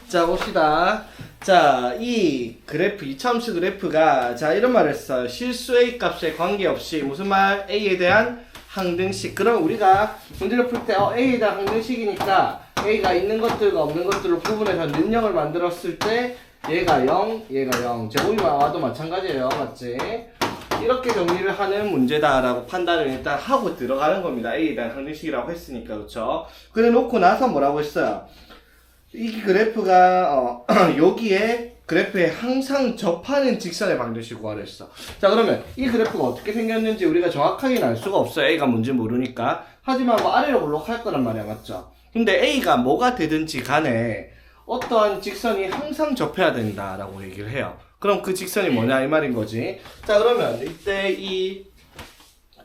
자, 봅시다. 자, 이 그래프, 이차함수 그래프가, 자, 이런 말을 했어요. 실수 A 값에 관계없이, 무슨 말? A에 대한 항등식. 그럼 우리가 문제를 풀 때, A에 대한 항등식이니까, A가 있는 것들과 없는 것들을 구분해서 능력을 만들었을 때, 얘가 0, 얘가 0. 제곱이 와도 마찬가지예요. 맞지? 이렇게 정리를 하는 문제다라고 판단을 일단 하고 들어가는 겁니다. A에 대한 항등식이라고 했으니까, 그렇죠? 그래 놓고 나서 뭐라고 했어요? 이 그래프가 여기에 그래프에 항상 접하는 직선의 방정식 구하려 했어. 자, 그러면 이 그래프가 어떻게 생겼는지 우리가 정확하게는 알 수가 없어요. A가 뭔지 모르니까. 하지만 뭐 아래로 볼록할 거란 말이야, 맞죠? 근데 A가 뭐가 되든지 간에 어떠한 직선이 항상 접해야 된다라고 얘기를 해요. 그럼 그 직선이 뭐냐 이 말인 거지. 자, 그러면 이때 이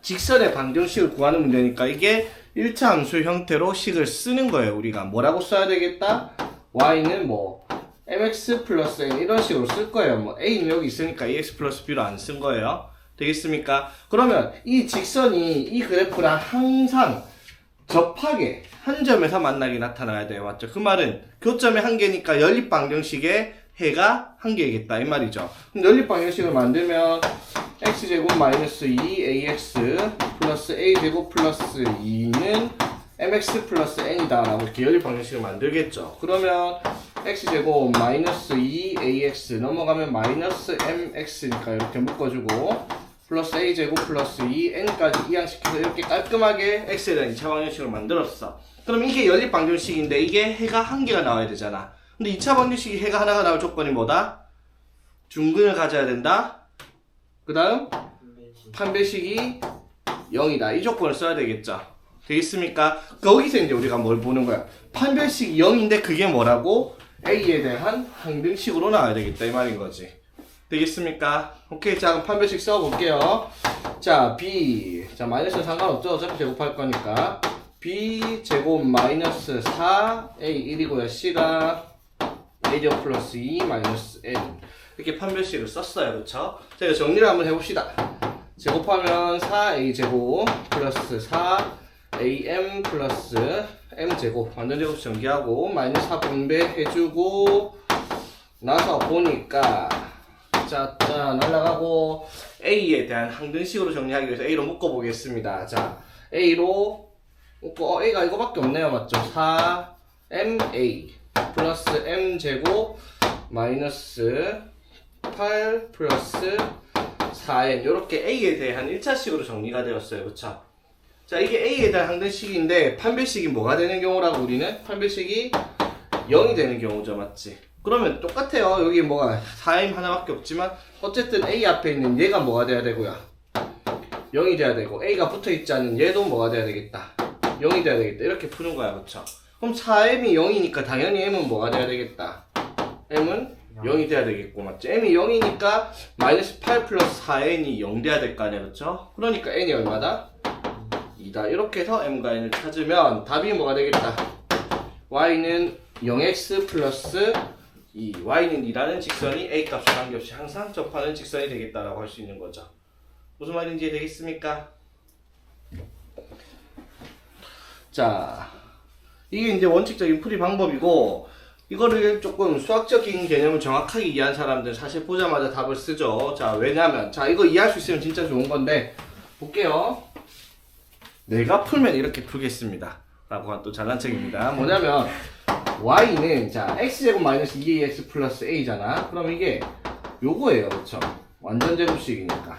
직선의 방정식을 구하는 문제니까 이게 1차 함수 형태로 식을 쓰는 거예요. 우리가 뭐라고 써야 되겠다? y는 뭐 mx 플러스 n 이런 식으로 쓸 거예요. 뭐 a는 여기 있으니까 ax 플러스 b로 안 쓴 거예요. 되겠습니까? 그러면 이 직선이 이 그래프랑 항상 접하게 한 점에서 만나게 나타나야 돼요. 맞죠? 그 말은 교점의 한 개니까 연립 방정식의 해가 한 개이겠다 이 말이죠. 그럼 연립 방정식을 만들면 x제곱 마이너스 2ax 플러스 a제곱 플러스 2는 mx 플러스 n이다 라고 이렇게 연립 방정식을 만들겠죠. 그러면 x제곱 마이너스 2ax 넘어가면 마이너스 mx니까 이렇게 묶어주고 플러스 a제곱 플러스 2n까지 이항시켜서 이렇게 깔끔하게 x에 대한 2차 방정식을 만들었어. 그럼 이게 연립 방정식인데 이게 해가 한 개가 나와야 되잖아. 근데 2차 방정식이 해가 하나가 나올 조건이 뭐다? 중근을 가져야 된다. 그 다음 판별식이 0이다. 이 조건을 써야 되겠죠. 되겠습니까? 거기서 이제 우리가 뭘 보는 거야? 판별식이 0인데 그게 뭐라고? A에 대한 항등식으로 나와야 되겠다 이 말인 거지. 되겠습니까? 오케이. 자, 그럼 판별식 써볼게요. 자, B. 자, 마이너스는 상관없죠. 어차피 제곱할 거니까. B 제곱 마이너스 4 A 1이고요. C가 A제곱 플러스 2 마이너스 N. 이렇게 판별식을 썼어요. 그쵸? 자, 이거 정리를 한번 해봅시다. 제곱하면 4a제곱 플러스 4am 플러스 m제곱 완전제곱 전개하고 마이너스 4분배 해주고 나서 보니까 자 날라가고 a에 대한 항등식으로 정리하기 위해서 a로 묶어보겠습니다. 자, a로 묶고 a가 이거밖에 없네요. 맞죠? 4ma 플러스 m제곱 마이너스 8 플러스 4n 이렇게 A에 대한 1차식으로 정리가 되었어요. 그쵸? 자, 이게 A에 대한 항등식인데 판별식이 뭐가 되는 경우라고 우리는? 판별식이 0이 되는 경우죠. 맞지? 그러면 똑같아요. 여기 뭐가 4m 하나밖에 없지만 어쨌든 A 앞에 있는 얘가 뭐가 돼야 되고요? 0이 돼야 되고 A가 붙어있지 않은 얘도 뭐가 돼야 되겠다? 0이 돼야 되겠다. 이렇게 푸는 거야. 그쵸? 그럼 4m이 0이니까 당연히 m은 뭐가 돼야 되겠다? m은 0이 돼야 되겠고, 맞죠? m이 0이니까 마이너스 8 플러스 4n이 0 돼야 될 거 아니야, 그렇죠? 그러니까 n이 얼마다? 2다. 이렇게 해서 m과 n을 찾으면 답이 뭐가 되겠다? y는 0x 플러스 2, y는 2라는 직선이 a 값과 관계없이 항상 접하는 직선이 되겠다라고 할 수 있는 거죠. 무슨 말인지 되겠습니까? 자, 이게 이제 원칙적인 풀이 방법이고, 이거를 조금 수학적인 개념을 정확하게 이해한 사람들은 사실 보자마자 답을 쓰죠. 자, 왜냐면, 자, 이거 이해할 수 있으면 진짜 좋은 건데, 볼게요. 내가 풀면 이렇게 풀겠습니다. 라고 한 또 잘난 척입니다. 뭐냐면, y는, 자, x제곱 마이너스 2ax 플러스 a잖아. 그럼 이게 요거예요. 그쵸? 완전 제곱식이니까.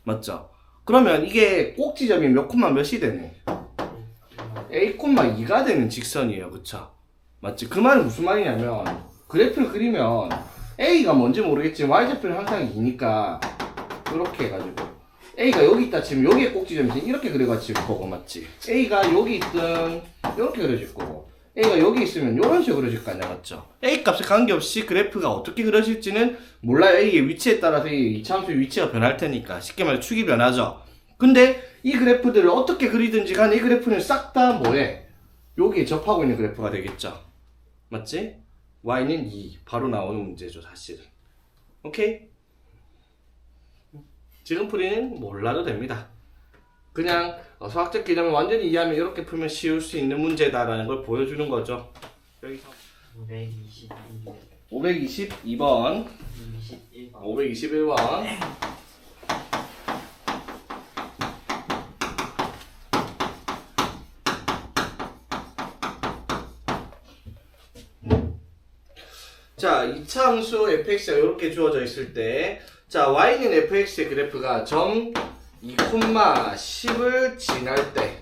맞죠? 그러면 이게 꼭지점이 몇 콤마 몇이 되네? a 콤마 2가 되는 직선이에요. 그쵸? 맞지? 그 말은 무슨 말이냐면 그래프를 그리면 A가 뭔지 모르겠지만 Y좌표는 항상 2니까 이렇게 해가지고 A가 여기 있다 치면 여기에 꼭지점이 이렇게 그려가질 거고 맞지? A가 여기 있든 이렇게 그려질 거고 A가 여기 있으면 이런 식으로 그려질 거 아니야 맞죠? A 값에 관계없이 그래프가 어떻게 그려질지는 몰라요. A의 위치에 따라서 이 이차함수의 위치가 변할 테니까 쉽게 말해 축이 변하죠. 근데 이 그래프들을 어떻게 그리든지 간에 이 그래프는 싹 다 뭐해? 여기에 접하고 있는 그래프가 되겠죠. 맞지? y는 2 바로 나오는 문제죠 사실은. 오케이? 지금 풀이는 몰라도 됩니다. 그냥 수학적 개념을 완전히 이해하면 이렇게 풀면 쉬울 수 있는 문제다라는 걸 보여주는 거죠. 여기서 522번. 521번. 자, 이차 함수 fx가 이렇게 주어져 있을 때, 자, y는 fx의 그래프가 점 2,10을 지날 때,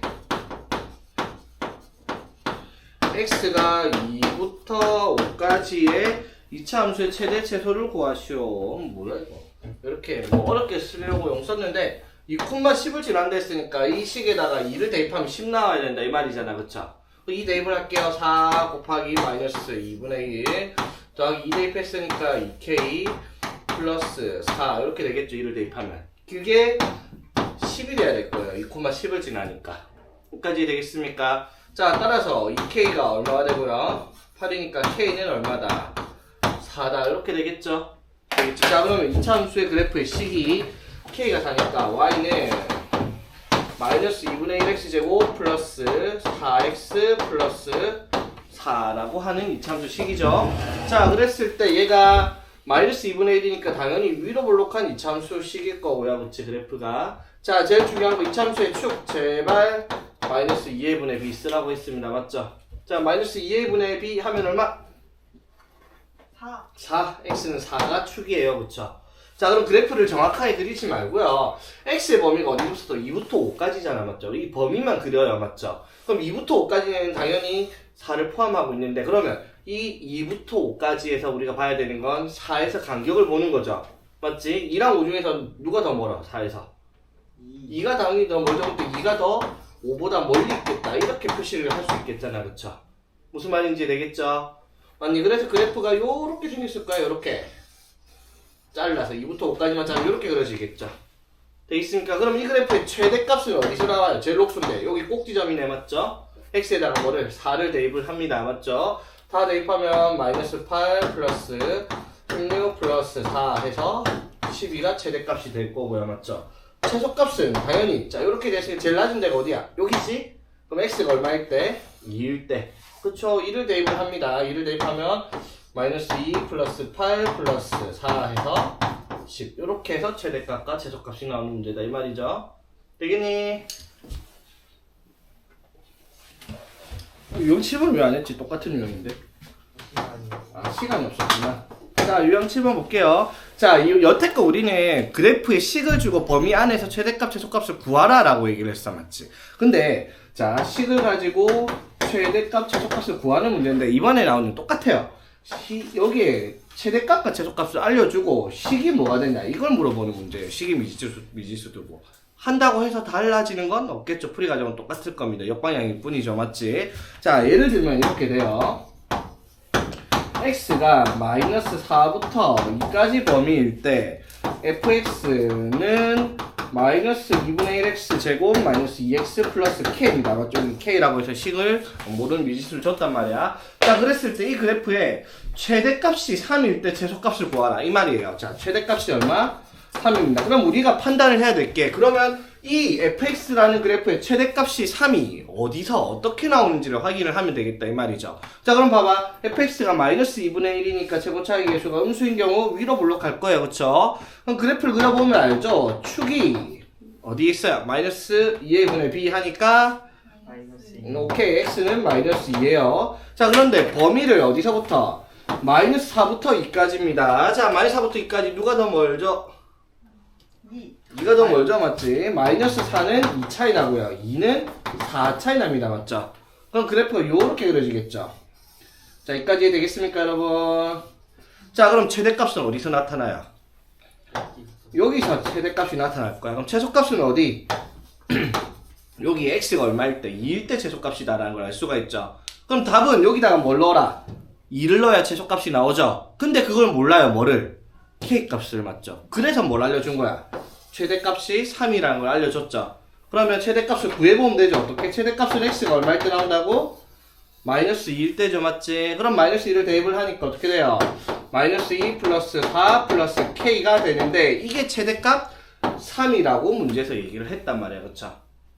x가 2부터 5까지의 이차 함수의 최대 최소를 구하시오. 뭐야 이거? 이렇게 뭐 어렵게 쓰려고 용 썼는데 2,10을 지난다 했으니까 이 식에다가 2를 대입하면 10 나와야 된다 이 말이잖아, 그쵸? 이 대입을 할게요. 4 곱하기 마이너스 2분의 1 더하기 2 대입했으니까 2k 플러스 4 이렇게 되겠죠. 2를 대입하면 그게 10이 돼야 될 거예요. 2,10을 지나니까. 여기까지 되겠습니까? 자, 따라서 2k가 얼마가 되고요? 8이니까 k는 얼마다? 4다. 이렇게 되겠죠? 자, 그러면 2차 함수의 그래프의 식이 k가 4니까 y는 마이너스 2분의 1x제곱 플러스 4x 플러스 4라고 하는 2차 함수 식이죠. 자, 그랬을 때 얘가 마이너스 2분의 1이니까 당연히 위로 볼록한 2차 함수 식일 거고요. 그치, 그래프가. 자, 제일 중요한 거 2차 함수의 축. 제발 마이너스 2의 분의 b 쓰라고 했습니다. 맞죠? 자, 마이너스 2의 분의 b 하면 얼마? 4. x는 4가 축이에요. 그쵸? 자, 그럼 그래프를 정확하게 그리지 말고요. x의 범위가 어디부터 2부터 5까지잖아. 맞죠? 이 범위만 그려요. 맞죠? 그럼 2부터 5까지는 당연히 4를 포함하고 있는데, 그러면 이 2부터 5까지에서 우리가 봐야 되는 건 4에서 간격을 보는 거죠. 맞지? 2랑 5 중에서 누가 더 멀어? 4에서 2가 당연히 더 멀죠. 근데 2가 더 5보다 멀리 있겠다. 이렇게 표시를 할 수 있겠잖아. 그쵸? 무슨 말인지 되겠죠? 아니, 그래서 그래프가 요렇게 생겼을 거예요. 요렇게 잘라서 2부터 5까지만 잘라서 요렇게 그려지겠죠? 되겠습니까? 그럼 이 그래프의 최대값은 어디서 나와요? 제일 높은데 여기 꼭지점이네. 맞죠? x에다가 뭐를? 4를 대입을 합니다. 맞죠? 다 대입하면 마이너스 8 플러스 16 플러스 4 해서 12가 최대값이 될 거고요. 맞죠? 최소값은 당연히 자 요렇게 됐으니 제일 낮은 데가 어디야? 여기지? 그럼 x가 얼마일 때? 2일 때. 그쵸? 2를 대입을 합니다. 2를 대입하면 마이너스 2 플러스 8 플러스 4 해서 10 요렇게 해서 최대값과 최소값이 나오는 문제다 이 말이죠. 되겠니? 유형 7번 왜 안 했지? 똑같은 유형인데. 아, 시간이 없었구나. 자, 유형 7번 볼게요. 자, 여태껏 우리는 그래프의 식을 주고 범위 안에서 최대값, 최소값을 구하라 라고 얘기를 했어. 맞지? 근데 자, 식을 가지고 최대값, 최소값을 구하는 문제인데 이번에 나오는 똑같아요. 여기에 최대값과 최소값을 알려주고 식이 뭐가 되냐 이걸 물어보는 문제예요. 식이 미지수두고 한다고 해서 달라지는 건 없겠죠. 풀이 과정은 똑같을 겁니다. 역방향일 뿐이죠. 맞지? 자, 예를 들면 이렇게 돼요. x가 마이너스 4부터 2까지 범위일 때 fx는 마이너스 2분의 1x 제곱 마이너스 2x 플러스 k입니다. 맞죠? k라고 해서 식을 모든 미지수를 줬단 말이야. 자, 그랬을 때 이 그래프에 최대값이 3일 때 최소값을 구하라 이 말이에요. 자, 최대값이 얼마? 3입니다. 그럼 우리가 판단을 해야 될 게, 그러면 이 fx라는 그래프의 최대값이 3이 어디서 어떻게 나오는지를 확인을 하면 되겠다 이 말이죠. 자, 그럼 봐봐. fx가 마이너스 2분의 1이니까 제곱차이 계수가 음수인 경우 위로 블록할 거예요. 그쵸? 그럼 그래프를 그려보면 알죠? 축이 어디 있어요? 마이너스 2의 분의 b 하니까 오케이, x는 마이너스 2예요. 자, 그런데 범위를 어디서부터? 마이너스 4부터 2까지입니다. 자, 마이너스 4부터 2까지 누가 더 멀죠? 2가 더 멀죠? 맞지? 마이너스 4는 2 차이 나고요. 2는 4 차이 납니다. 맞죠? 그럼 그래프가 요렇게 그려지겠죠? 자, 여기까지 되겠습니까, 여러분? 자, 그럼 최대값은 어디서 나타나요? 여기서 최대값이 나타날 거야. 그럼 최소값은 어디? 여기 x가 얼마일 때? 2일 때 최소값이다라는 걸 알 수가 있죠. 그럼 답은 여기다가 뭘 넣어라? 2를 넣어야 최소값이 나오죠. 근데 그걸 몰라요. 뭐를? k값을. 맞죠? 그래서 뭘 알려준 거야? 최대값이 3이라는 걸 알려줬죠. 그러면 최대값을 구해보면 되죠. 어떻게? 최대값은 x가 얼마일 때 나온다고? 마이너스 2일 때죠. 맞지? 그럼 마이너스 2를 대입을 하니까 어떻게 돼요? 마이너스 2 플러스 4 플러스 k가 되는데 이게 최대값 3이라고 문제에서 얘기를 했단 말이야. 그쵸?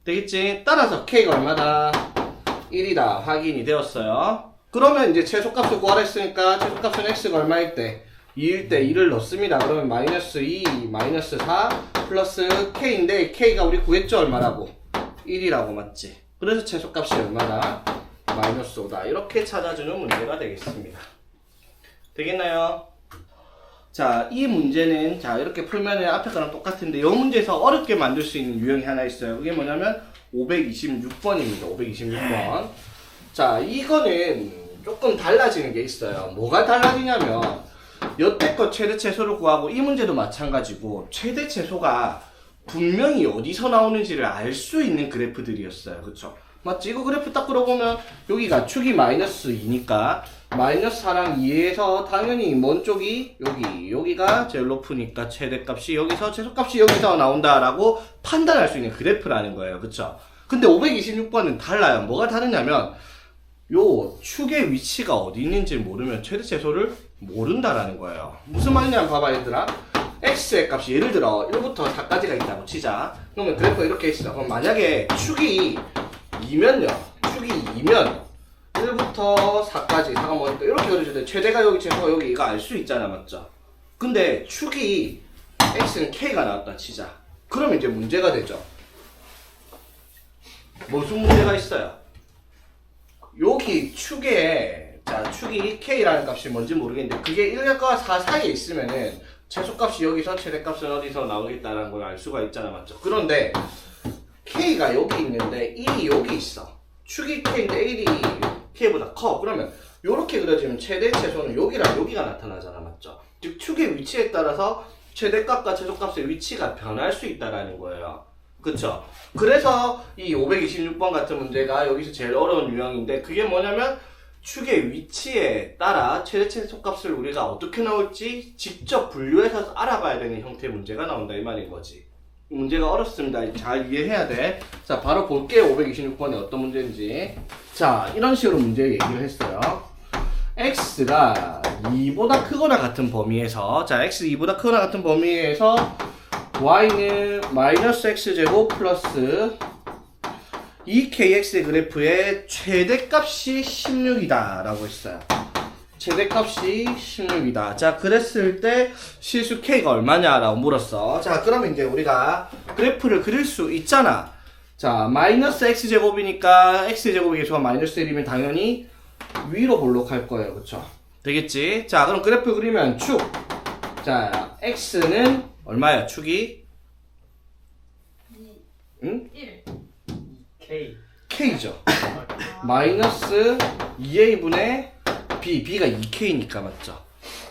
되겠지? 따라서 k가 얼마다? 1이다. 확인이 되었어요. 그러면 이제 최소값을 구하라 했으니까 최소값은 x가 얼마일 때? 2일 때 2를 넣습니다. 그러면 마이너스 2, 마이너스 4, 플러스 k인데 k가 우리 구했죠? 얼마라고? 1이라고 맞지? 그래서 최소값이 얼마다? 마이너스 5다. 이렇게 찾아주는 문제가 되겠습니다. 되겠나요? 자, 이 문제는 자 이렇게 풀면은 앞에 거랑 똑같은데 이 문제에서 어렵게 만들 수 있는 유형이 하나 있어요. 그게 뭐냐면 526번입니다. 526번. 자, 이거는 조금 달라지는 게 있어요. 뭐가 달라지냐면 여태껏 최대 최소를 구하고 이 문제도 마찬가지고 최대 최소가 분명히 어디서 나오는지를 알 수 있는 그래프들이었어요. 그쵸? 맞지? 이거 그래프 딱 끌어보면 여기가 축이 마이너스 2니까 마이너스 4랑 2에서 당연히 먼 쪽이 여기가 제일 높으니까 최대값이 여기서 최소값이 여기서 나온다라고 판단할 수 있는 그래프라는 거예요. 그쵸? 근데 526번은 달라요. 뭐가 다르냐면 요 축의 위치가 어디 있는지 모르면 최대 최소를 모른다라는 거예요. 무슨 말이냐면 봐봐 얘들아. x의 값이 예를 들어 1부터 4까지가 있다고 치자. 그러면 그래프가 이렇게 있어. 그럼 만약에 축이 2면요. 축이 2면 1부터 4까지 4가 뭐니까 이렇게 그려줄 때 최대가 여기 최소가 여기 이거 알 수 있잖아. 맞죠? 근데 축이 x는 k가 나왔다 치자. 그러면 이제 문제가 되죠. 무슨 문제가 있어요? 여기 축에 자 축이 k라는 값이 뭔지 모르겠는데 그게 1과 4 사이에 있으면은 최소값이 여기서 최대값은 어디서 나오겠다는 걸 알 수가 있잖아. 맞죠? 그런데 k가 여기 있는데 1이 여기 있어. 축이 k인데 1이 k보다 커. 그러면 요렇게 그려지면 최대 최소는 여기랑 여기가 나타나잖아. 맞죠? 즉 축의 위치에 따라서 최대값과 최소값의 위치가 변할 수 있다라는 거예요. 그쵸? 그래서 이 526번 같은 문제가 여기서 제일 어려운 유형인데 그게 뭐냐면 축의 위치에 따라 최대 최소값을 우리가 어떻게 나올지 직접 분류해서 알아봐야 되는 형태의 문제가 나온다 이 말인 거지. 문제가 어렵습니다. 잘 이해해야 돼. 자, 바로 볼게요. 526번에 어떤 문제인지. 자, 이런 식으로 문제 얘기를 했어요. x가 2보다 크거나 같은 범위에서 자, x 2보다 크거나 같은 범위에서 y는 마이너스 x제곱 플러스 2kx의 그래프의 최대값이 16이다 라고 했어요. 최대값이 16이다. 자, 그랬을 때 실수 k가 얼마냐 라고 물었어. 자, 그러면 이제 우리가 그래프를 그릴 수 있잖아. 자, 마이너스 x제곱이니까 x제곱의 개수가 마이너스 1이면 당연히 위로 볼록할 거예요. 그쵸? 되겠지? 자, 그럼 그래프 그리면 축. 자, x는 얼마야? 축이? 2, 응? 1. K. k죠. 마이너스 2a분의 b. b가 2k니까 맞죠?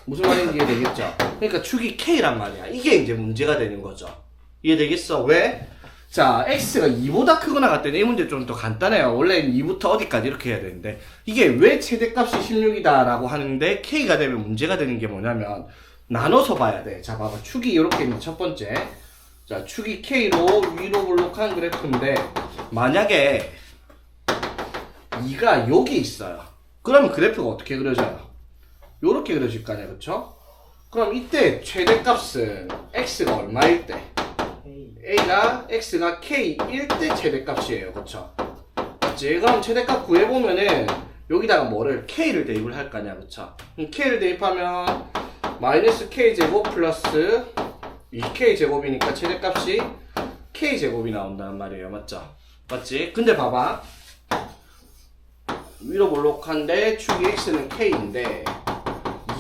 무슨 말인지 이해되겠죠? 그러니까 축이 k란 말이야. 이게 이제 문제가 되는 거죠. 이해되겠어? 왜? 자, x가 2보다 크거나 같더니 이 문제 좀 더 간단해요. 원래는 2부터 어디까지 이렇게 해야 되는데 이게 왜 최대값이 16이다 라고 하는데 k가 되면 문제가 되는 게 뭐냐면 나눠서 봐야 돼. 자, 봐봐. 축이 이렇게 있는 첫 번째. 자, 축이 k로 위로 볼록한 그래프인데 만약에 2가 여기 있어요. 그러면 그래프가 어떻게 그려져요? 요렇게 그려질 거 아니야. 그쵸? 그럼 이때 최대값은 x가 얼마일 때? a가 x가 k일 때 최대값이에요. 그쵸? 맞지? 그럼 최대값 구해보면은 여기다가 뭐를 k를 대입을 할 거 아니야. 그쵸? k를 대입하면 마이너스 k제곱 플러스 2k제곱이니까 최대값이 k제곱이 나온다는 말이에요. 맞죠? 맞지? 근데 봐봐. 위로 볼록한데 축이 x는 k인데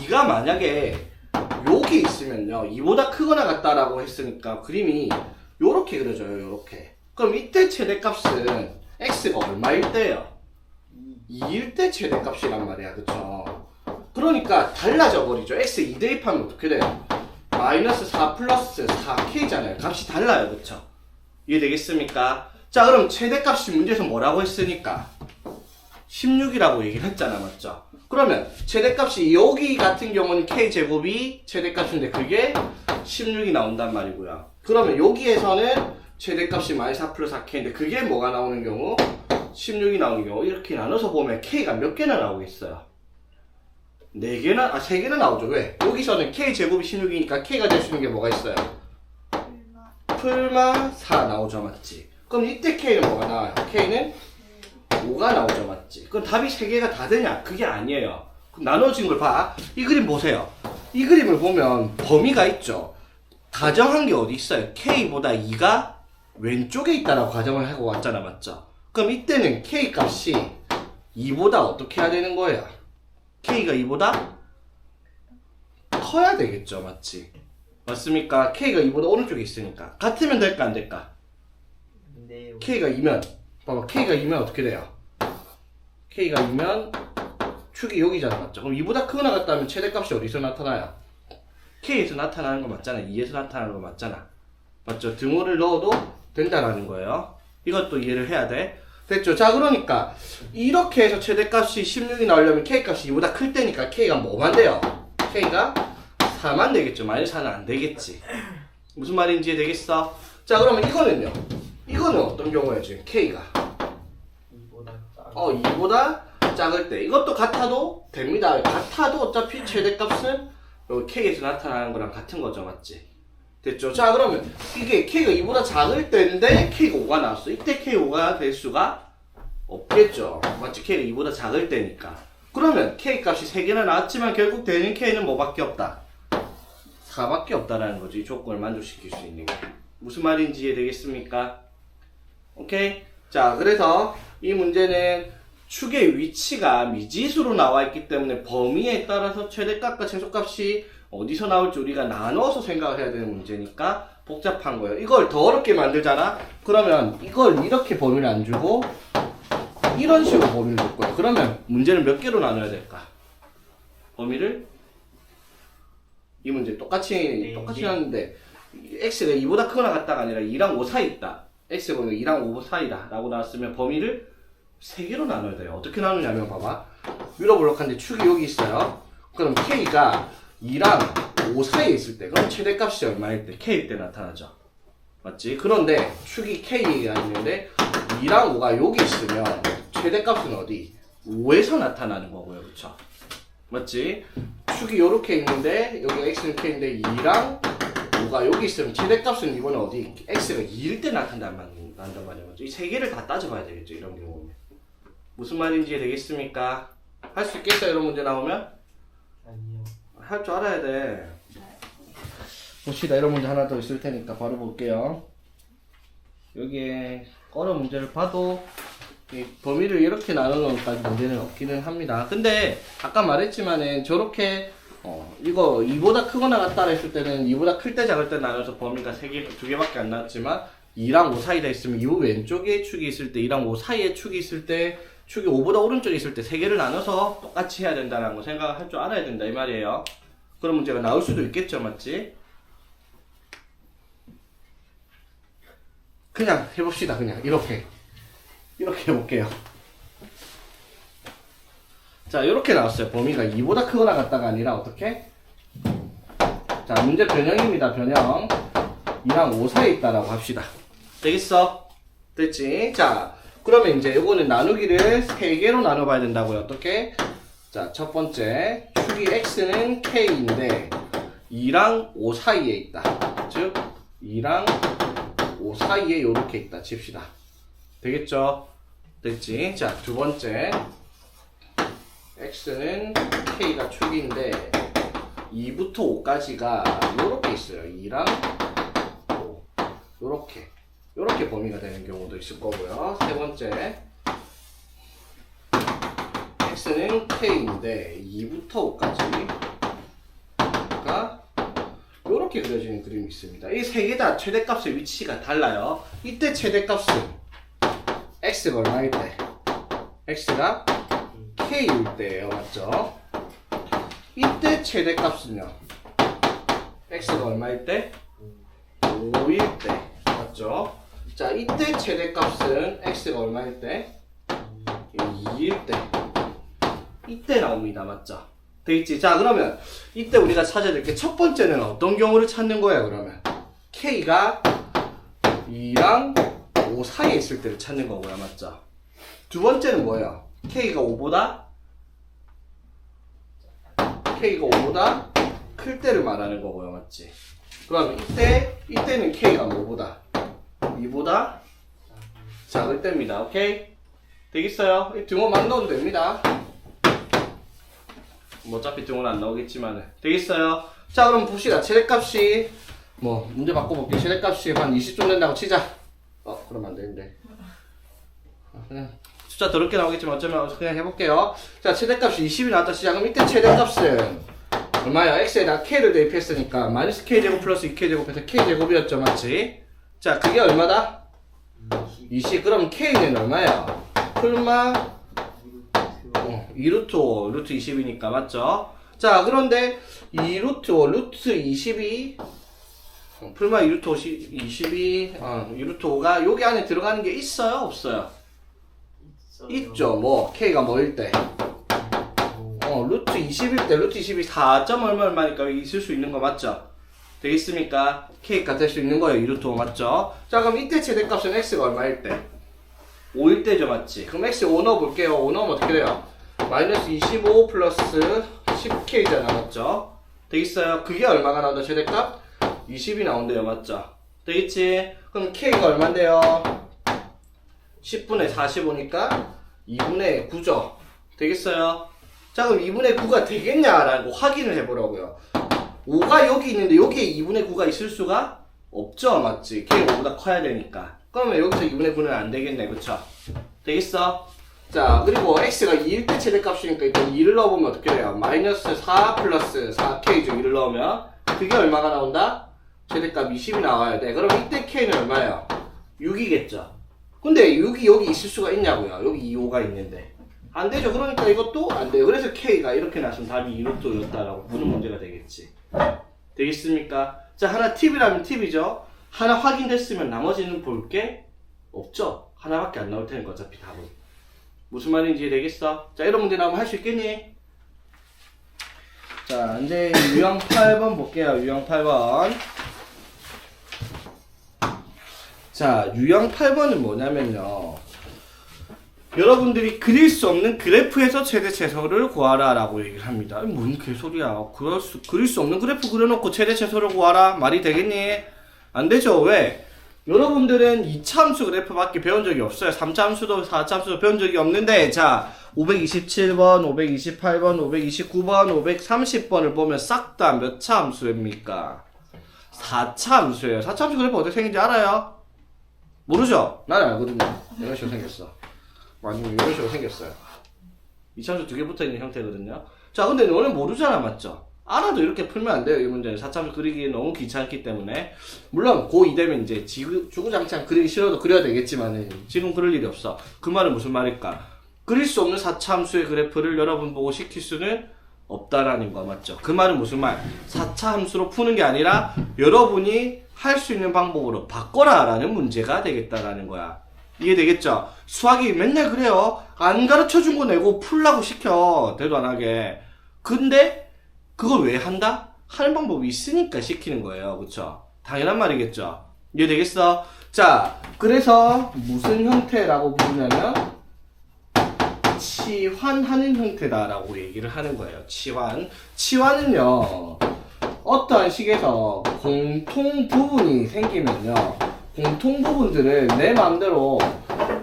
2가 만약에 여기 있으면요 2보다 크거나 같다라고 했으니까 그림이 요렇게 그려져요. 요렇게. 그럼 이때 최대값은 x가 얼마일 때예요? 2일 때 최대값이란 말이야. 그쵸? 그러니까 달라져 버리죠. x 2 대입하면 어떻게 돼요? 마이너스 4 플러스 4k잖아요. 값이 달라요. 그쵸? 이해되겠습니까? 자, 그럼 최대값이 문제에서 뭐라고 했으니까 16이라고 얘기를 했잖아. 맞죠? 그러면 최대값이 여기 같은 경우는 k제곱이 최대값인데 그게 16이 나온단 말이고요. 그러면 여기에서는 최대값이 마이너스 4 플러스 4k인데 그게 뭐가 나오는 경우? 16이 나오는 경우. 이렇게 나눠서 보면 k가 몇 개나 나오겠어요? 4개나? 3개나 나오죠. 왜? 여기서는 k제곱이 16이니까 k가 될 수 있는 게 뭐가 있어요? 풀마 4 나오죠. 맞지? 그럼 이때 k는 뭐가 나와요? k는 5가 나오죠, 맞지? 그럼 답이 3개가 다 되냐? 그게 아니에요. 그럼 나눠진 걸 봐. 이 그림 보세요. 이 그림을 보면 범위가 있죠. 가정한 게 어디 있어요? K보다 2가 왼쪽에 있다라고 가정을 하고 왔잖아, 맞죠? 그럼 이때는 K 값이 2보다 어떻게 해야 되는 거예요? K가 2보다 커야 되겠죠, 맞지? 맞습니까? K가 2보다 오른쪽에 있으니까. 같으면 될까, 안 될까? 네. K가 2면, 봐봐, K가 2면 어떻게 돼요? K가 2면 축이 여기잖아, 맞죠? 그럼 2보다 크거나 같다면 최대값이 어디서 나타나요? K에서 나타나는 거 맞잖아. 2에서 나타나는 거 맞잖아. 맞죠? 등호를 넣어도 된다라는 거예요. 이것도 이해를 해야 돼. 됐죠? 자, 그러니까 이렇게 해서 최대값이 16이 나오려면 K값이 2보다 클 때니까 K가 뭐만 돼요? K가 4만 되겠죠. 마이너스 4는 안 되겠지. 무슨 말인지 되겠어? 자, 그러면 이거는요. 이거는 어떤 경우예요, 지금 K가? 2보다 작을 때. 이것도 같아도 됩니다. 같아도 어차피 최대값은 여기 K에서 나타나는 거랑 같은 거죠, 맞지? 됐죠? 자, 그러면 이게 K가 2보다 작을 때인데 K가 5가 나왔어. 이때 K가 5가 될 수가 없겠죠. 맞지? K가 2보다 작을 때니까. 그러면 K 값이 3개나 나왔지만 결국 되는 K는 뭐밖에 없다? 4밖에 없다라는 거죠. 이 조건을 만족시킬 수 있는 게. 무슨 말인지 이해되겠습니까? 오케이? 자, 그래서 이 문제는 축의 위치가 미지수로 나와 있기 때문에 범위에 따라서 최대값과 최소값이 어디서 나올지 우리가 나눠서 생각을 해야 되는 문제니까 복잡한 거예요. 이걸 더 어렵게 만들잖아? 그러면 이걸 이렇게 범위를 안 주고 이런 식으로 범위를 줄 거예요. 그러면 문제를 몇 개로 나눠야 될까? 범위를 이 문제 똑같이 하는데 x가 2보다 크거나 같다가 아니라 2랑 5 사이 있다. x가 2랑 5 사이다 라고 나왔으면 범위를 3개로 나눠야 돼요. 어떻게 나누냐면 봐봐. 유로블록한데 축이 여기 있어요. 그럼 k가 2랑 5 사이에 있을 때, 그럼 최대값이 얼마일 때? k일 때 나타나죠. 맞지? 그런데 축이 k가 있는데 2랑 5가 여기 있으면 최대값은 어디? 5에서 나타나는 거고요. 그쵸? 맞지? 축이 요렇게 있는데 여기 x는 k인데 2랑 5가 여기 있으면 최대값은 이번에 어디? x가 2일 때 나타난단 말이에요. 이 세 개를 다 따져봐야 되겠죠. 이런 경우는. 무슨 말인지 되겠습니까? 할 수 있겠어요? 이런 문제 나오면? 아니요. 할 줄 알아야 돼. 봅시다. 이런 문제 하나 더 있을 테니까 바로 볼게요. 여기에 어려운 문제를 봐도 이 범위를 이렇게 나누는 것까지 문제는 없기는 합니다. 근데 아까 말했지만은 저렇게 이거 2보다 크거나 같다 했을 때는 2보다 클 때 작을 때 나눠서 범위가 2개밖에 안 나왔지만 2랑 5 사이다 있으면 이 왼쪽에 축이 있을 때 2랑 5 사이에 축이 있을 때 축이 5보다 오른쪽에 있을 때 3개를 나눠서 똑같이 해야 된다는 거 생각을 할 줄 알아야 된다 이 말이에요. 그런 문제가 나올 수도 있겠죠, 맞지? 그냥 해봅시다. 그냥 이렇게 해볼게요. 자, 이렇게 나왔어요. 범위가 2보다 크거나 같다가 아니라 어떻게? 자, 문제 변형입니다. 변형 2랑 5 사이에 있다라고 합시다. 되겠어? 됐지? 자, 그러면 이제 요거는 나누기를 3개로 나눠봐야 된다고요. 어떻게? 자, 첫 번째 축이 x는 k인데 2랑 5 사이에 있다. 즉 2랑 5 사이에 요렇게 있다 칩시다. 되겠죠? 됐지? 자, 두 번째 x는 k가 축인데 2부터 5까지가 요렇게 있어요. 2랑 5 요렇게 범위가 되는 경우도 있을 거고요. 세 번째 x는 k인데 2부터 5까지가 요렇게 그려지는 그림이 있습니다. 이 세 개 다 최대값의 위치가 달라요. 이때 최대값은 x가 얼마일 때? x가 k일 때예요. 맞죠? 이때 최대값은요. x가 얼마일 때? 5일 때. 맞죠? 자, 이때 최대값은 x가 얼마일 때? 2일 때. 이때 나옵니다. 맞죠? 되겠지? 자, 그러면 이때 우리가 찾아야 될 게 첫 번째는 어떤 경우를 찾는 거예요, 그러면? k가 2랑 5 사이에 있을 때를 찾는 거고요. 맞죠? 두 번째는 뭐예요? k가 5보다 클 때를 말하는 거고요. 맞지? 그럼 이때는 k가 뭐보다? 2보다 작을 때입니다. 오케이? 되겠어요? 이 등호 막 넣어도 됩니다. 뭐 어차피 등호는 안 나오겠지만 되겠어요? 자 그럼 봅시다. 최대값이 뭐 문제 바꿔볼게. 최대값이 한 20 정도 된다고 치자. 그러면 안 되는데. 그냥 숫자 더럽게 나오겠지만 어쩌면 그냥 해볼게요. 자 최대값이 20이 나왔다 치자. 그럼 이때 최대값은 얼마야? x에다 k를 대입했으니까 마이너스 k제곱 플러스 2k제곱해서 k제곱이었죠, 맞지? 자 그게 얼마다? 20. 그럼 k는 얼마야? 풀마 2루트 5, 루트 20이니까 맞죠? 자 그런데 2루트 5, 루트 20이 풀마 2루트 20이 2루트 5가 여기 안에 들어가는 게 있어요? 없어요? 있죠. 뭐 k가 뭐일 때? 루트 20일 때 루트 20이 4점 얼마니까 여기 있을 수 있는 거 맞죠? 되겠습니까? k가 될 수 있는 거예요. 2루트 5 맞죠? 자 그럼 이때 최대값은 x가 얼마일 때? 5일 때죠, 맞지? 그럼 x 5 넣어볼게요. 5 넣으면 어떻게 돼요? 마이너스 25 플러스 10k잖아, 맞죠? 되겠어요? 그게 얼마가 나온다, 최대값? 20이 나온대요, 맞죠? 되겠지? 그럼 k가 얼만데요? 10분의 45니까 2분의 9죠? 되겠어요? 자, 그럼 2분의 9가 되겠냐라고 확인을 해보라고요. 5가 여기 있는데 여기에 2분의 9가 있을 수가 없죠, 맞지? k가 5보다 커야 되니까. 그러면 여기서 2분의 9는 안 되겠네, 그쵸? 되겠어? 자, 그리고 x가 2일 때 최대값이니까 일단 2를 넣어보면 어떻게 돼요? 마이너스 4 플러스 4k죠, 2를 넣으면. 그게 얼마가 나온다? 최대값 20이 나와야 돼. 그럼 이때 k는 얼마예요? 6이겠죠? 근데 6이 여기 있을 수가 있냐고요? 여기 2호가 있는데. 안 되죠. 그러니까 이것도 안 돼요. 그래서 k가 이렇게 나왔으면 답이 2루트였다라고 보는 문제가 되겠지. 되겠습니까? 자, 하나 팁이라면 팁이죠. 하나 확인됐으면 나머지는 볼 게 없죠. 하나밖에 안 나올 테니까 어차피 답은. 무슨 말인지 되겠어? 자, 이런 문제 나오면 할 수 있겠니? 자, 이제 유형 8번 볼게요. 유형 8번. 자, 유형 8번은 뭐냐면요. 여러분들이 그릴 수 없는 그래프에서 최대 최소를 구하라 라고 얘기를 합니다. 뭔 개소리야. 그릴 수 없는 그래프 그려놓고 최대 최소를 구하라? 말이 되겠니? 안 되죠. 왜? 여러분들은 2차 함수 그래프밖에 배운 적이 없어요. 3차 함수도 4차 함수도 배운 적이 없는데, 자 527번, 528번, 529번, 530번을 보면 싹 다 몇 차 함수입니까? 4차 함수예요. 4차 함수 그래프 어떻게 생긴지 알아요? 모르죠? 나는 알거든요. 이런 식으로 생겼어. 아니면 이런 식으로 생겼어요. 2차 함수 두 개 붙어있는 형태거든요. 자 근데 너는 모르잖아, 맞죠? 알아도 이렇게 풀면 안 돼요. 이 문제는 4차 함수 그리기 너무 귀찮기 때문에. 물론 고2 되면 이제 주구장창 그리기 싫어도 그려야 되겠지만 지금 그럴 일이 없어. 그 말은 무슨 말일까? 그릴 수 없는 4차 함수의 그래프를 여러분 보고 시킬 수는 없다라는 거 맞죠? 그 말은 무슨 말? 4차 함수로 푸는 게 아니라 여러분이 할 수 있는 방법으로 바꿔라 라는 문제가 되겠다라는 거야. 이해되겠죠? 수학이 맨날 그래요. 안 가르쳐준 거 내고 풀라고 시켜. 대도 안 하게. 근데 그걸 왜 한다? 하는 방법이 있으니까 시키는 거예요. 그쵸? 당연한 말이겠죠? 이해되겠어? 자, 그래서 무슨 형태라고 부르냐면 치환하는 형태다라고 얘기를 하는 거예요. 치환. 치환은요, 어떠한 식에서 공통 부분이 생기면요, 공통 부분들을 내 마음대로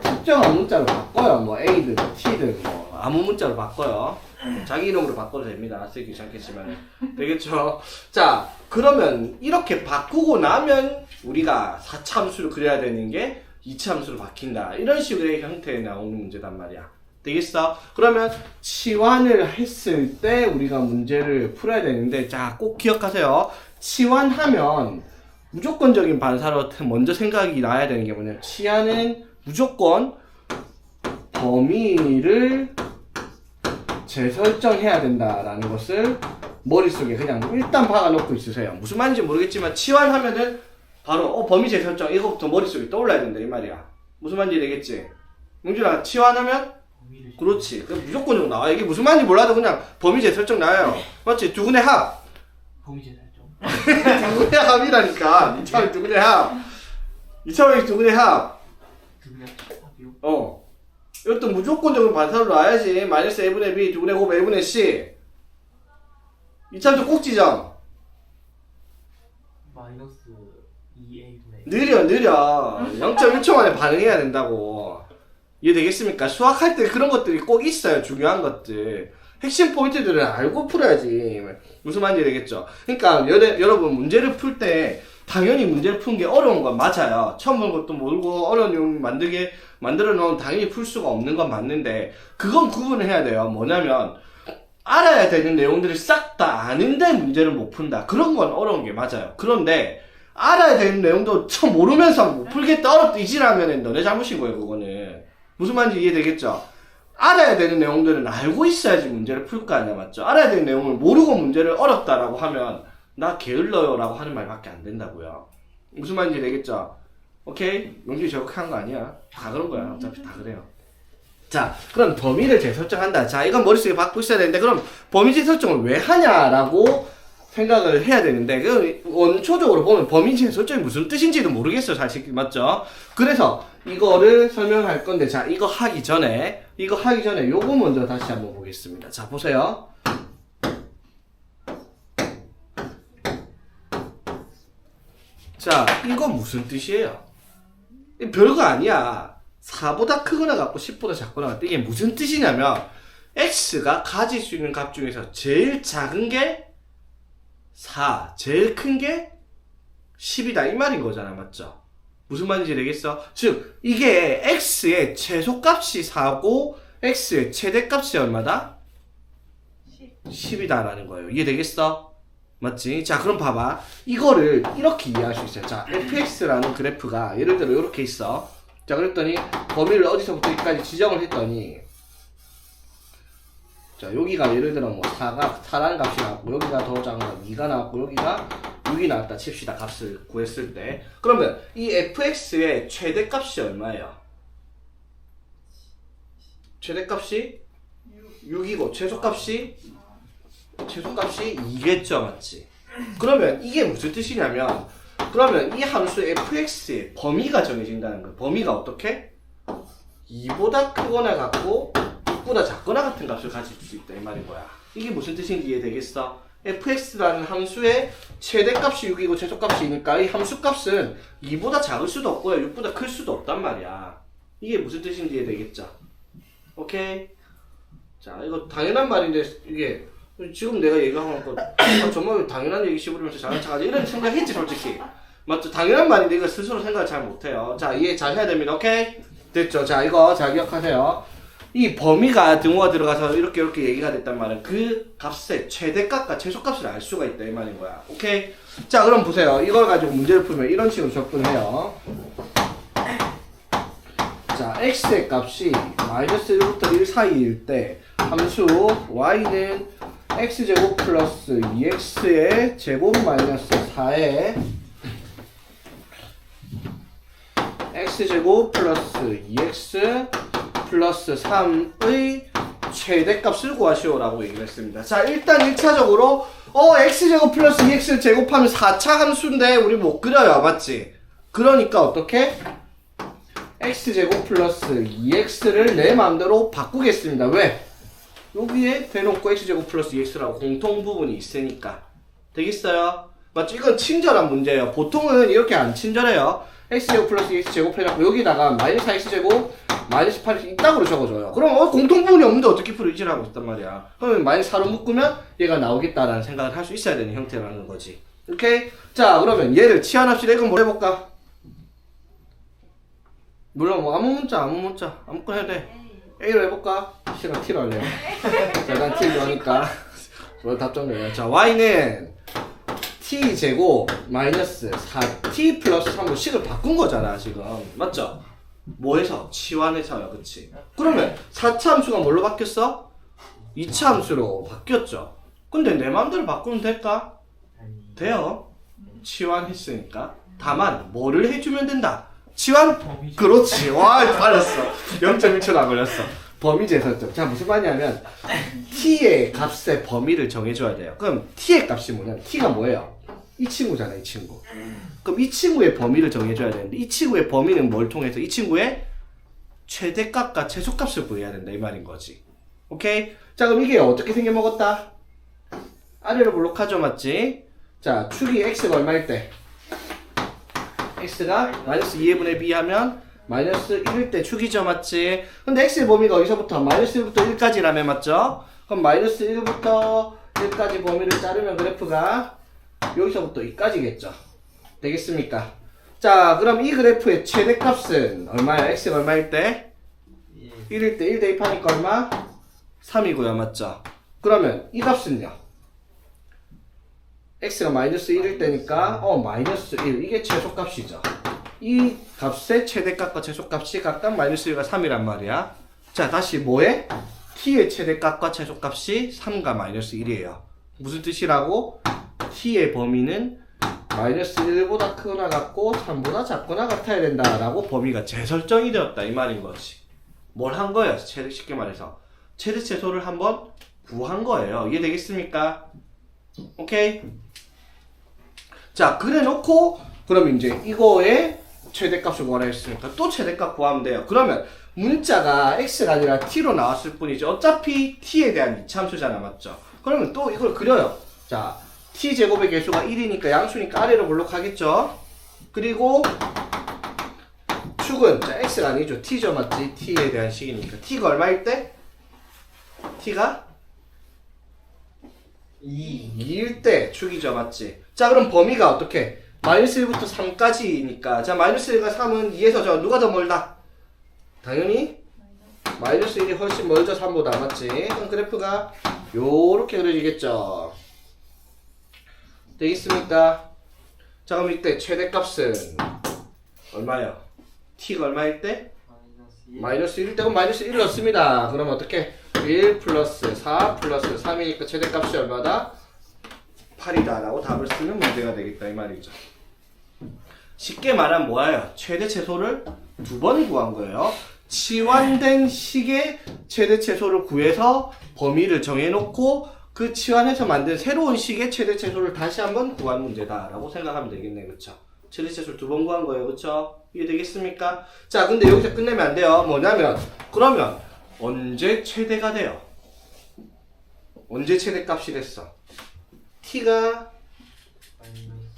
특정한 문자로 바꿔요. 뭐 A든 T든 뭐 아무 문자로 바꿔요. 자기 이름으로 바꿔도 됩니다. 쓰기 귀찮겠지만. 되겠죠? 자, 그러면 이렇게 바꾸고 나면 우리가 4차 함수를 그려야 되는 게 2차 함수로 바뀐다. 이런 식의 형태에 나오는 문제단 말이야. 되겠어? 그러면 치환을 했을 때 우리가 문제를 풀어야 되는데, 자, 꼭 기억하세요. 치환하면 무조건적인 반사로 먼저 생각이 나야 되는 게 뭐냐면, 치환은 무조건 범위를 재설정해야 된다라는 것을 머릿속에 그냥 일단 박아놓고 있으세요. 무슨 말인지 모르겠지만 치환하면은 바로 범위 재설정 이거부터 머릿속에 떠올라야 된다 이 말이야. 무슨 말인지 되겠지? 용준아, 치환하면? 그렇지. 그럼 무조건적으로 나와. 이게 무슨 말인지 몰라도 그냥 범위 재설정 나와요. 맞지? 두근의 합. 범위 재설정. 두근의 합이라니까. 2차원이 두근의 합. 2차원이 두근의 합. 두근의 합이요? 이것도 무조건적으로 반사로 놔야지. 마이너스 a분의 b, 두분의 곱 a분의 c. 2차함수 꼭 지정. 마이너스 2a분의 느려. 0.1초 만에 반응해야 된다고. 이해되겠습니까? 수학할 때 그런 것들이 꼭 있어요. 중요한 것들. 핵심 포인트들을 알고 풀어야지. 무슨 말인지 되겠죠? 그러니까 여러분 문제를 풀 때 당연히 문제를 푸는 게 어려운 건 맞아요. 처음 본 것도 모르고 어려운 내용 만들어 놓으면 당연히 풀 수가 없는 건 맞는데 그건 구분을 해야 돼요. 뭐냐면 알아야 되는 내용들을 싹 다 아는데 문제를 못 푼다. 그런 건 어려운 게 맞아요. 그런데 알아야 되는 내용도 처음 모르면서 못 풀겠다 어렵다 이지라면 너네 잘못인 거예요. 그거는. 무슨 말인지 이해되겠죠? 알아야 되는 내용들은 알고 있어야지 문제를 풀 거 아니야, 맞죠? 알아야 되는 내용을 모르고 문제를 어렵다라고 하면 나 게을러요 라고 하는 말밖에 안 된다고요. 무슨 말인지 되겠죠? 오케이? 용기 저격한 거 아니야. 다 그런 거야. 어차피 다 그래요. 자, 그럼 범위를 재설정한다. 자, 이건 머릿속에 받고 있어야 되는데 그럼 범위 재설정을 왜 하냐라고 생각을 해야 되는데 그 원초적으로 보면 범위 재설정이 무슨 뜻인지도 모르겠어요. 사실 맞죠? 그래서 이거를 설명할 건데 자, 이거 하기 전에 요거 먼저 다시 한번 보겠습니다. 자, 보세요. 자, 이거 무슨 뜻이에요? 별거 아니야. 4보다 크거나 같고 10보다 작거나 같다. 이게 무슨 뜻이냐면 x가 가질 수 있는 값 중에서 제일 작은 게 4, 제일 큰 게 10이다 이 말인 거잖아. 맞죠? 무슨 말인지 되겠어? 즉 이게 x의 최소값이 4고 x의 최대값이 얼마다? 10이다라는 거예요. 이해되겠어? 맞지? 자, 그럼 봐봐. 이거를 이렇게 이해할 수 있어요. 자, fx라는 그래프가 예를 들어 이렇게 있어. 자, 그랬더니 범위를 어디서부터 여기까지 지정을 했더니 자, 여기가 예를 들어 뭐 4라는 값이 나왔고 여기가 더 작은 거 2가 나왔고 여기가 6이 나왔다 칩시다. 값을 구했을 때. 그러면 이 fx의 최대값이 얼마예요? 최대값이 6이고 최소값이 2겠죠. 맞지? 그러면 이게 무슨 뜻이냐면 그러면 이 함수 fx의 범위가 정해진다는 거예요. 범위가 어떻게? 2보다 크거나 같고 6보다 작거나 같은 값을 가질 수 있다 이 말인 거야. 이게 무슨 뜻인지 이해되겠어? fx라는 함수의 최대값이 6이고 최소값이 2니까 이 함수값은 2보다 작을 수도 없고요 6보다 클 수도 없단 말이야. 이게 무슨 뜻인지 이해되겠죠? 오케이? 자, 이거 당연한 말인데 이게 지금 내가 얘기한 거 정말 당연한 얘기 씹으면서 잘난 척하지 이런 생각했지 솔직히. 맞죠? 당연한 말인데 이거 스스로 생각을 잘 못해요. 자, 이해 잘 해야 됩니다. 오케이? 됐죠? 자, 이거 잘 기억하세요. 이 범위가 등호가 들어가서 이렇게 얘기가 됐단 말은 그 값의 최대값과 최소값을 알 수가 있다 이 말인 거야. 오케이? 자, 그럼 보세요. 이걸 가지고 문제를 풀면 이런 식으로 접근해요. 자, x의 값이 마이너스 1부터 1 사이일 때 함수 y는 x제곱 플러스 2x의 제곱 마이너스 4에 x제곱 플러스 2x 플러스 3의 최대값을 구하시오 라고 얘기를 했습니다. 자, 일단 1차적으로 x제곱 플러스 2x를 제곱하면 4차 함수인데 우리 못 그려요. 맞지? 그러니까 어떻게? x제곱 플러스 2x를 내 마음대로 바꾸겠습니다. 왜? 여기에 대놓고 x제곱 플러스 2x라고 공통 부분이 있으니까. 되겠어요? 맞죠? 이건 친절한 문제예요. 보통은 이렇게 안 친절해요. x제곱 플러스 2x 제곱해놓고 여기다가 마이너스 4x제곱 마이너스 8x 이따구로 적어줘요. 그럼 공통 부분이 없는데 어떻게 풀이지를 하고 있단 말이야. 그러면 마이너스 4로 묶으면 얘가 나오겠다라는 생각을 할 수 있어야 되는 형태라는 거지. 오케이? 자, 그러면 얘를 치환합시다. 이건 뭐 해볼까? 물론 뭐 아무 문자 아무거나 해도 돼. A로 해볼까? C가 T로 할래요. 자, 난 T로 하니까 뭘 답정해요. 자, Y는 T제곱 마이너스 4T 플러스 3로 식을 바꾼 거잖아 지금. 맞죠? 뭐해서? 치환해서요. 그치? 그러면 4차 함수가 뭘로 바뀌었어? 2차 함수로 바뀌었죠. 근데 내 마음대로 바꾸면 될까? 돼요. 치환했으니까. 다만 뭐를 해주면 된다? 치환? 그렇지. 와, 빨랐어. 0.1초도 안 걸렸어. 범위 재설정. 자, 무슨 말이냐면 t의 값의 범위를 정해줘야 돼요. 그럼 t의 값이 뭐냐면 t가 뭐예요? 이 친구잖아, 이 친구. 그럼 이 친구의 범위를 정해줘야 되는데 이 친구의 범위는 뭘 통해서 이 친구의 최대값과 최소값을 구해야 된다 이 말인 거지. 오케이? 자, 그럼 이게 어떻게 생겨먹었다? 아래로 블록하죠, 맞지? 자, 축이 x가 얼마일 때? x가 마이너스 2의 분의 b 하면 마이너스 1일 때 축이죠, 맞지? 근데 x의 범위가 어디서부터? 마이너스 1부터 1까지라며, 맞죠? 그럼 마이너스 1부터 1까지 범위를 자르면 그래프가 여기서부터 2까지겠죠. 되겠습니까? 자, 그럼 이 그래프의 최대값은 얼마야? x가 얼마일 때? 1일 때 1 대입하니까 얼마? 3이고요, 맞죠? 그러면 이 값은요? x가 마이너스 1일 때니까 마이너스 1 이게 최소값이죠. 이 값의 최대값과 최소값이 각각 마이너스 1과 3이란 말이야. 자, 다시 뭐해? t의 최대값과 최소값이 3과 마이너스 1이에요. 무슨 뜻이라고? t의 범위는 마이너스 1보다 크거나 같고 3보다 작거나 같아야 된다라고 범위가 재설정이 되었다 이 말인 거지. 뭘 한 거예요? 쉽게 말해서 최대 최소를 한번 구한 거예요. 이해되겠습니까? 오케이? 자, 그래 놓고 그럼 이제 이거의 최대값을 구하라 했으니까 또 최대값 구하면 돼요. 그러면 문자가 x가 아니라 t로 나왔을 뿐이지 어차피 t에 대한 이차함수잖아, 맞죠? 그러면 또 이걸 그려요. 자, t제곱의 개수가 1이니까 양수니까 아래로 볼록하겠죠? 그리고 축은 자, x가 아니죠. t죠, 맞지? t에 대한 식이니까 t가 얼마일 때? t가 2일 때 축이죠, 맞지? 자, 그럼 범위가 어떻게? 마이너스 1부터 3까지니까 자, 마이너스 1과 3은 2에서 저 누가 더 멀다? 당연히 마이너스 1이 훨씬 멀죠, 3보다, 맞지? 그럼 그래프가 요렇게 그려지겠죠. 되겠습니까? 자, 그럼 이때 최대값은 얼마요? t가 얼마일 때? 마이너스 1일 때 그럼 마이너스 1을 넣습니다. 그럼 어떻게? 1 플러스 4 플러스 3이니까 최대값이 얼마다? 8이다 라고 답을 쓰면 문제가 되겠다 이 말이죠. 쉽게 말하면 뭐예요? 최대 최소를 두 번 구한 거예요. 치환된 식의 최대 최소를 구해서 범위를 정해놓고 그 치환해서 만든 새로운 식의 최대 최소를 다시 한번 구한 문제다 라고 생각하면 되겠네, 그쵸? 최대 최소를 두 번 구한 거예요, 그쵸? 이해되겠습니까? 자, 근데 여기서 끝내면 안 돼요. 뭐냐면 그러면 언제 최대가 돼요? 언제 최대값이 됐어? t가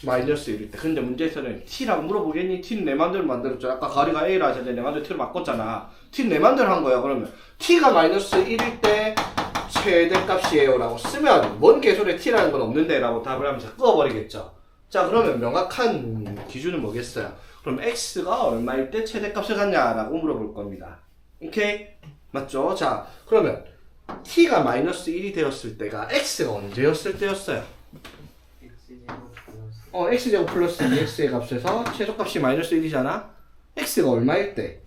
마이너스 1일 때. 근데 문제에서는 t라고 물어보겠니? t는 내 맘대로 만들었죠. 아까 가리가 a라 하셨는데 내 맘대로 t로 바꿨잖아. t는 내 맘대로 한 거야. 그러면 t가 마이너스 1일 때 최대값이에요 라고 쓰면 뭔 개소리에 t라는 건 없는데 라고 답을 하면서 끄어버리겠죠. 자, 그러면 명확한 기준은 뭐겠어요? 그럼 x가 얼마일 때 최대값을 갖냐 라고 물어볼 겁니다. 오케이? 맞죠? 자, 그러면 t가 마이너스 1이 되었을 때가 x가 언제였을 때였어요? x제곱 플러스 2x의 값에서 최소값이 마이너스 1이잖아? x가 얼마일 때?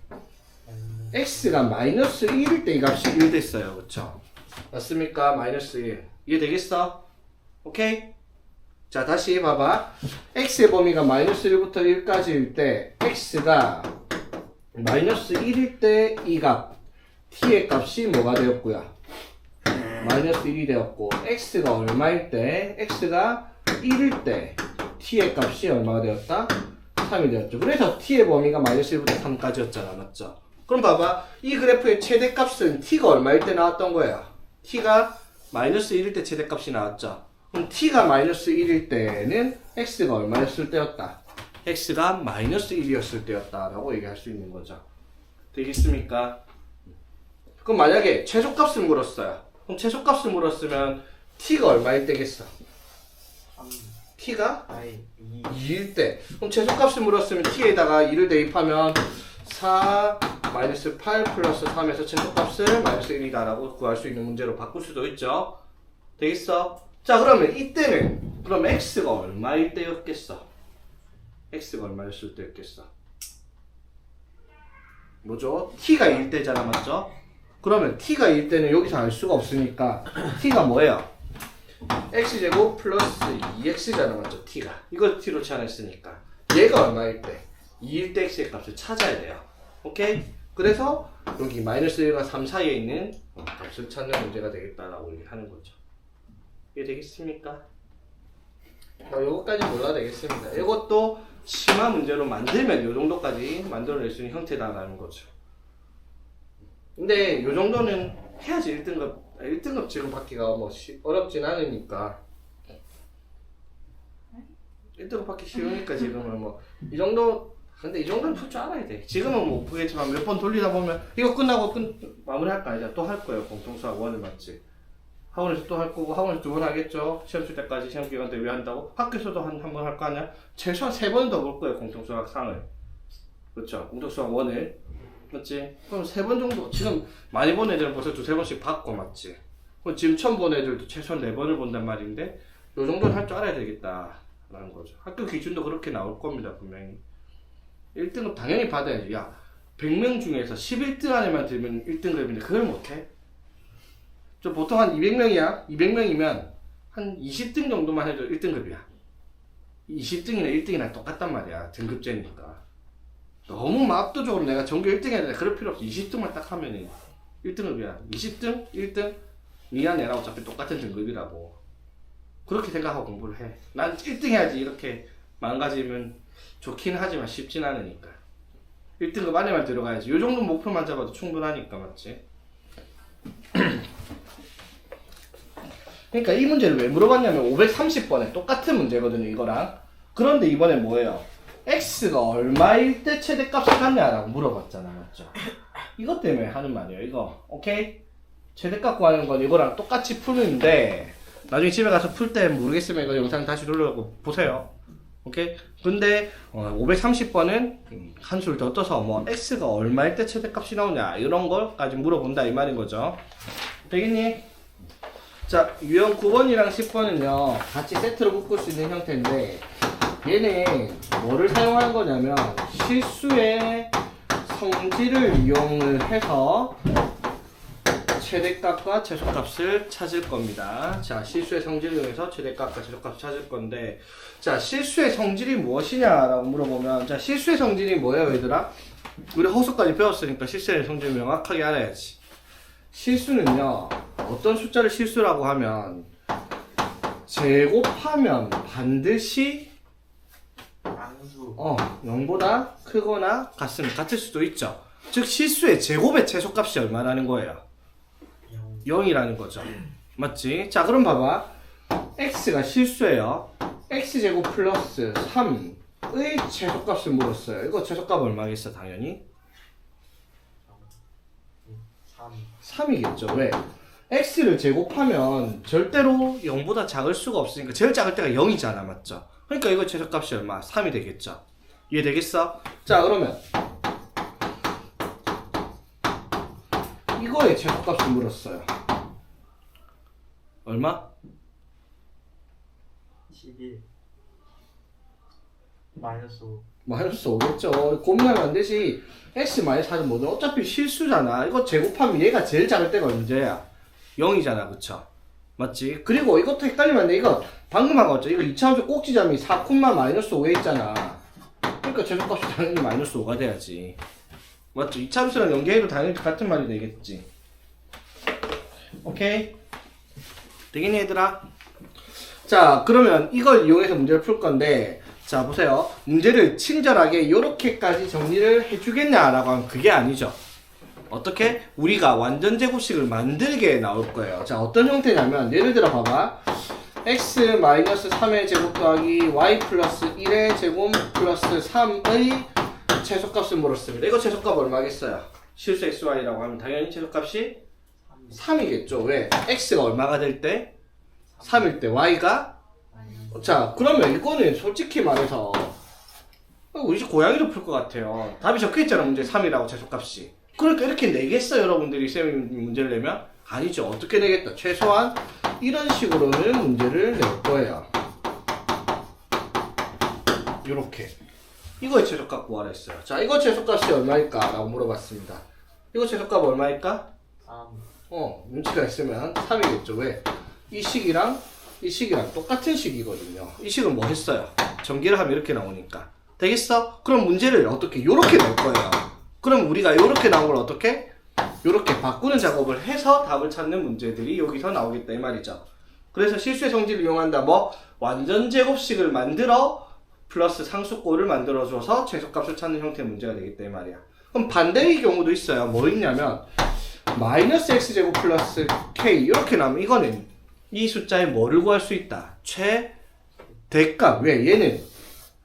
x가 마이너스 1일 때 이 값이 1 됐어요. 그쵸? 맞습니까? 마이너스 1. 이해되겠어? 오케이? 자, 다시 봐봐. x의 범위가 마이너스 1부터 1까지일 때 x가 마이너스 1일 때 이 값 t의 값이 뭐가 되었고요? 마이너스 1이 되었고 x가 얼마일 때? x가 1일 때 t의 값이 얼마가 되었다? 3이 되었죠. 그래서 t의 범위가 마이너스 1부터 3까지였잖아, 맞죠? 그럼 봐봐, 이 그래프의 최대값은 t가 얼마일 때 나왔던 거예요? t가 마이너스 1일 때 최대값이 나왔죠. 그럼 t가 마이너스 1일 때는 x가 얼마였을 때였다? x가 마이너스 1이었을 때였다 라고 얘기할 수 있는 거죠. 되겠습니까? 그럼 만약에 최소값을 물었어요. 그럼 최소값을 물었으면 t가 얼마일 때겠어? t가 2일 때. 그럼 최소값을 물었으면 t에다가 2를 대입하면 4 마이너스 8 플러스 3에서 최소값을 마이너스 1이다 라고 구할 수 있는 문제로 바꿀 수도 있죠. 되겠어? 자, 그러면 이때는 그럼 x가 얼마일 때였겠어? x가 얼마였을 때였겠어? 뭐죠? t가 1 때잖아, 맞죠? 그러면 t가 1 때는 여기서 알 수가 없으니까 t가 뭐예요? x제곱 플러스 2x잖아, 맞죠? t가. 이걸 t로 치환했으니까 얘가 얼마일 때? 2일 때 x의 값을 찾아야 돼요. 오케이? 그래서 여기 마이너스 1과 3 사이에 있는 값을 찾는 문제가 되겠다라고 얘기하는 거죠. 이해 되겠습니까? 요거까지 몰라도 되겠습니다. 이것도 심화 문제로 만들면 요 정도까지 만들어낼 수 있는 형태다라는 거죠. 근데 요 정도는 해야지 1등급 지금 받기가 뭐 어렵진 않으니까 1등급 받기 쉬우니까 지금은 뭐 이 정도 근데 이 정도는 풀 줄 알아야 돼. 지금은 못 풀겠지만 몇 번 돌리다 보면 이거 끝나고 마무리할 거 아니잖아. 또 할 거예요. 공통수학 1을 맞지. 학원에서 또 할 거고 학원에서 2번 하겠죠. 시험 칠 때까지 시험 기간 때 왜 한다고? 학교에서도 한 번 할 거 아니야? 최소한 3번은 더 볼 거예요. 공통수학 3을. 그렇죠. 공통수학 1을. 맞지? 그럼 3번 정도. 지금 많이 본 애들은 벌써 2-3번씩 봤고 맞지? 그럼 지금 처음 본 애들도 최소한 4번을 본단 말인데 요 정도는 할 줄 알아야 되겠다 라는 거죠. 학교 기준도 그렇게 나올 겁니다. 분명히 1등급 당연히 받아야지. 야 100명 중에서 11등 안에만 들면 1등급인데 그걸 못해? 저 보통 한 200명이야. 200명이면 한 20등 정도만 해도 1등급이야. 20등이나 1등이랑 똑같단 말이야. 등급제니까. 너무 압도적으로 내가 전교 1등 해야 돼. 그럴 필요 없어. 20등만 딱 하면은 1등급이야. 20등? 1등? 니나 내랑 어차피 똑같은 등급이라고. 그렇게 생각하고 공부를 해. 난 1등 해야지 이렇게 망가지면 좋긴 하지만 쉽진 않으니까. 1등급 안에만 들어가야지. 요 정도 목표만 잡아도 충분하니까 맞지? 그러니까 이 문제를 왜 물어봤냐면 530번에 똑같은 문제거든요 이거랑. 그런데 이번에 뭐예요? x가 얼마일 때 최대값을 갖냐라고 물어봤잖아 맞죠? 이것 때문에 하는 말이에요 이거. 오케이? 최대값 구하는 건 이거랑 똑같이 푸는데 나중에 집에 가서 풀 때 모르겠으면 이거 영상 다시 돌려고 보세요. 오케이? 근데 530번은 한술 더 떠서 뭐 x가 얼마일 때 최대값이 나오냐 이런 걸까지 물어본다 이 말인 거죠. 되겠니? 자 유형 9번이랑 10번은요 같이 세트로 묶을 수 있는 형태인데 얘는 뭐를 사용하는 거냐면 실수의 성질을 이용을 해서 최대값과 최소값을 찾을 겁니다. 자, 실수의 성질을 이용해서 최대값과 최소값을 찾을 건데, 자, 실수의 성질이 무엇이냐라고 물어보면, 자, 실수의 성질이 뭐예요, 얘들아? 우리 허수까지 배웠으니까 실수의 성질을 명확하게 알아야지. 실수는요, 어떤 숫자를 실수라고 하면, 제곱하면 반드시 0보다 크거나 같을 수도 있죠. 즉, 실수의 제곱의 최소값이 얼마라는 거예요? 0이라는 거죠. 맞지? 자 그럼 봐봐. x가 실수예요. x제곱 플러스 3의 최소값을 물었어요. 이거 최소값 얼마겠어 당연히? 3이겠죠. 왜? x를 제곱하면 절대로 0보다 작을 수가 없으니까 제일 작을 때가 0이잖아. 맞죠? 그러니까 이거 최소값이 얼마? 3이 되겠죠. 이해되겠어? 자 그러면 이거의 최소값을 물었어요. 얼마? 11 마이너스 5 마이너스 5겠죠. 고민하면 안 되지. x 마이너스 4는 뭐든 어차피 실수잖아. 이거 제곱하면 얘가 제일 작을 때가 언제야? 0이잖아. 그쵸? 맞지? 그리고 이것도 헷갈리면 안 돼. 이거 방금 한 거죠. 이거 2차함수 꼭지점이 4, 마이너스 5에 있잖아. 그러니까 최소값이 당연히 마이너스 5가 돼야지. 맞죠? 2차함수랑 연계해도 당연히 같은 말이 되겠지. 오케이? 되겠니 얘들아? 자 그러면 이걸 이용해서 문제를 풀 건데 자 보세요. 문제를 친절하게 요렇게까지 정리를 해주겠냐라고 하면 그게 아니죠. 어떻게? 우리가 완전 제곱식을 만들게 나올 거예요. 자 어떤 형태냐면 예를 들어 봐봐. x-3의 제곱 더하기 y 플러스 1의 제곱 플러스 3의 최소값을 물었습니다. 이거 최소값 얼마겠어요? 실수 xy라고 하면 당연히 최소값이 3이겠죠. 왜? x가 얼마가 될 때? 3일 때 y가? 자 그러면 이거는 솔직히 말해서 우리 집 고양이로 풀 것 같아요. 답이 적혀있잖아 문제 3이라고 최소값이. 그러니까 이렇게 내겠어 여러분들이 쌤이 문제를 내면? 아니죠. 어떻게 내겠다? 최소한 이런 식으로는 문제를 낼 거예요. 요렇게 이거의 최소값 구하라 했어요. 자 이거 최소값이 얼마일까? 라고 물어봤습니다. 이거 최소값 얼마일까? 3 눈치가 있으면 3이겠죠. 왜? 이 식이랑 똑같은 식이거든요. 이 식은 뭐 했어요? 전개를 하면 이렇게 나오니까. 되겠어? 그럼 문제를 어떻게? 요렇게 낼 거예요. 그럼 우리가 요렇게 나온 걸 어떻게? 요렇게 바꾸는 작업을 해서 답을 찾는 문제들이 여기서 나오겠다 이 말이죠. 그래서 실수의 성질을 이용한다. 뭐? 완전 제곱식을 만들어 플러스 상수꼴을 만들어줘서 최소값을 찾는 형태의 문제가 되겠다 이 말이야. 그럼 반대의 경우도 있어요. 뭐 있냐면 마이너스 x제곱 플러스 k 이렇게 나오면 이거는 이 숫자에 뭐를 구할 수 있다? 최대값. 왜? 얘는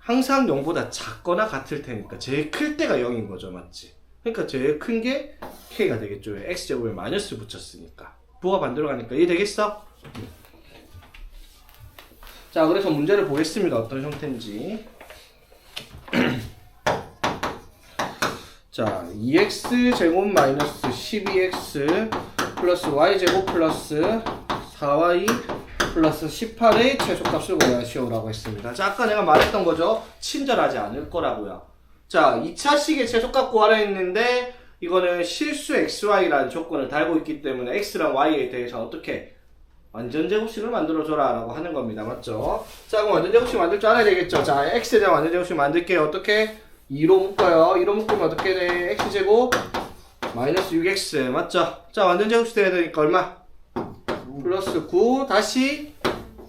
항상 0보다 작거나 같을 테니까 제일 클 때가 0인 거죠, 맞지? 그러니까 제일 큰 게 k가 되겠죠. 왜? x제곱에 마이너스 붙였으니까. 부호가 반대로 가니까 이해되겠어? 자, 그래서 문제를 보겠습니다. 어떤 형태인지. 자, 2x제곱 마이너스 12x 플러스 y제곱 플러스 4y 플러스 18의 최소값을 구하시오라고 했습니다. 자, 아까 내가 말했던 거죠. 친절하지 않을 거라고요. 자, 2차식의 최소값 구하라 했는데 이거는 실수 xy라는 조건을 달고 있기 때문에 x랑 y에 대해서 어떻게 완전제곱식을 만들어줘라 라고 하는 겁니다. 맞죠? 자, 그럼 완전제곱식 만들 줄 알아야 되겠죠? 자, x에 대한 완전제곱식 만들게요. 어떻게? 2로 묶어요. 2로 묶으면 어떻게 돼? x제곱 마이너스 6x 맞죠? 자, 완전제곱식 돼야 되니까 얼마? 플러스 9 다시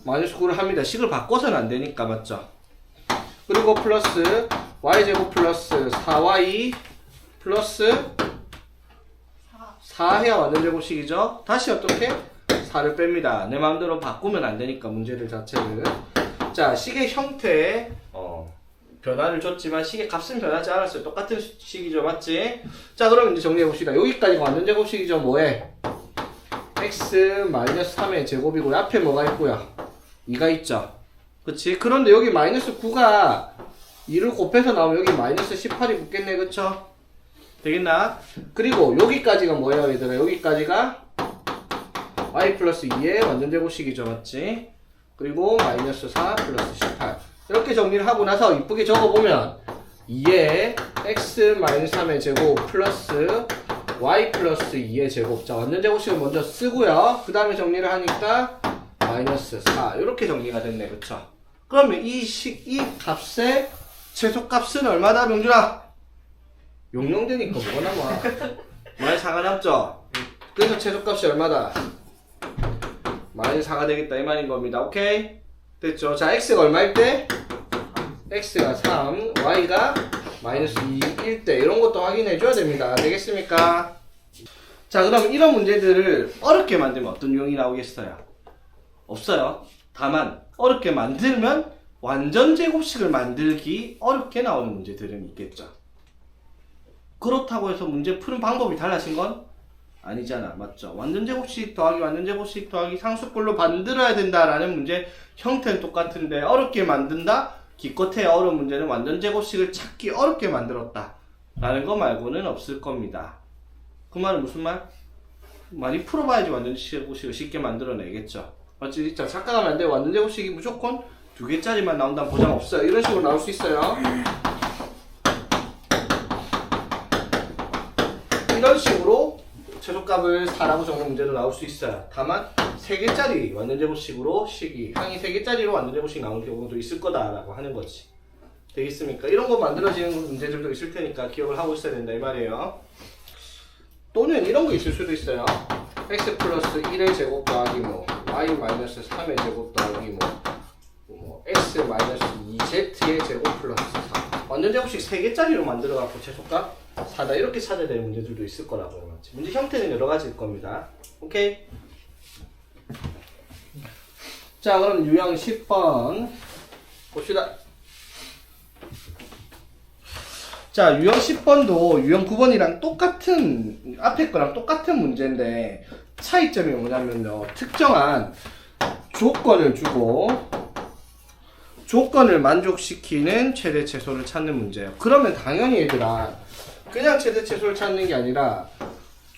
마이너스 9를 합니다. 식을 바꿔서는 안 되니까 맞죠? 그리고 플러스 y제곱 플러스 4y 플러스 4 해야 완전제곱식이죠? 다시 어떻게? 4를 뺍니다. 내 마음대로 바꾸면 안 되니까 문제들 자체를. 자, 식의 형태에 변화를 줬지만 식의 값은 변하지 않았어요. 똑같은 식이죠, 맞지? 자, 그럼 이제 정리해 봅시다. 여기까지가 완전제곱식이죠. 뭐해? x 마이너스 3의 제곱이고 앞에 뭐가 있고요? 2가 있죠. 그치? 그런데 여기 마이너스 9가 2를 곱해서 나오면 여기 마이너스 18이 붙겠네. 그쵸? 되겠나? 그리고 여기까지가 뭐예요, 얘들아? 여기까지가 y 플러스 2의 완전제곱식이죠, 맞지? 그리고 마이너스 4 플러스 18 이렇게 정리를 하고 나서 이쁘게 적어보면 2의 x 마이너스 3의 제곱 플러스 y 플러스 2의 제곱. 자, 완전제곱식을 먼저 쓰고요. 그 다음에 정리를 하니까 마이너스 4 이렇게 정리가 됐네. 그쵸? 그러면 이 값의 최소값은 얼마다, 명준아? 용용되니까 뭐가 남아? 마이너스 4가 남죠? 그래서 최소값이 얼마다? 마이너스 4가 되겠다 이 말인 겁니다. 오케이? 됐죠? 자, x가 얼마일 때? x가 3, y가 마이너스 2일 때 이런 것도 확인해 줘야 됩니다. 되겠습니까? 자, 그럼 이런 문제들을 어렵게 만들면 어떤 유형이 나오겠어요? 없어요. 다만 어렵게 만들면 완전 제곱식을 만들기 어렵게 나오는 문제들은 있겠죠. 그렇다고 해서 문제 푸는 방법이 달라진 건 아니잖아. 맞죠? 완전제곱식 더하기 완전제곱식 더하기 상수꼴로 만들어야 된다라는 문제 형태는 똑같은데 어렵게 만든다? 기껏해야 어려운 문제는 완전제곱식을 찾기 어렵게 만들었다 라는 거 말고는 없을 겁니다. 그 말은 무슨 말? 많이 풀어봐야지 완전제곱식을 쉽게 만들어내겠죠. 맞지? 자, 착각하면 안 돼요. 완전제곱식이 무조건 2개짜리만 나온다는 보장 없어요. 이런 식으로 나올 수 있어요. 이런 식으로 최소값을 4라고 적는 문제도 나올 수 있어요. 다만 3개짜리 완전제곱식으로 식이 항이 3개짜리로 완전제곱식 나오는 경우도 있을 거다라고 하는 거지. 되겠습니까? 이런 거 만들어지는 문제들도 있을 테니까 기억을 하고 있어야 된다 이 말이에요. 또는 이런 거 있을 수도 있어요. x 플러스 1의 제곱 더하기 뭐 y 마이너스 3의 제곱 더하기 뭐 x 마이너스 2z의 제곱 플러스 4 완전제곱식 3개짜리로 만들어갖고 최소값 4다 이렇게 찾아야 되는 문제들도 있을 거라고요. 맞지? 문제 형태는 여러 가지일 겁니다. 오케이? 자, 그럼 유형 10번 봅시다. 자, 유형 10번도 유형 9번이랑 똑같은 앞에 거랑 똑같은 문제인데 차이점이 뭐냐면요. 특정한 조건을 주고 조건을 만족시키는 최대 최소를 찾는 문제예요. 그러면 당연히 얘들아 그냥 최대 최소를 찾는 게 아니라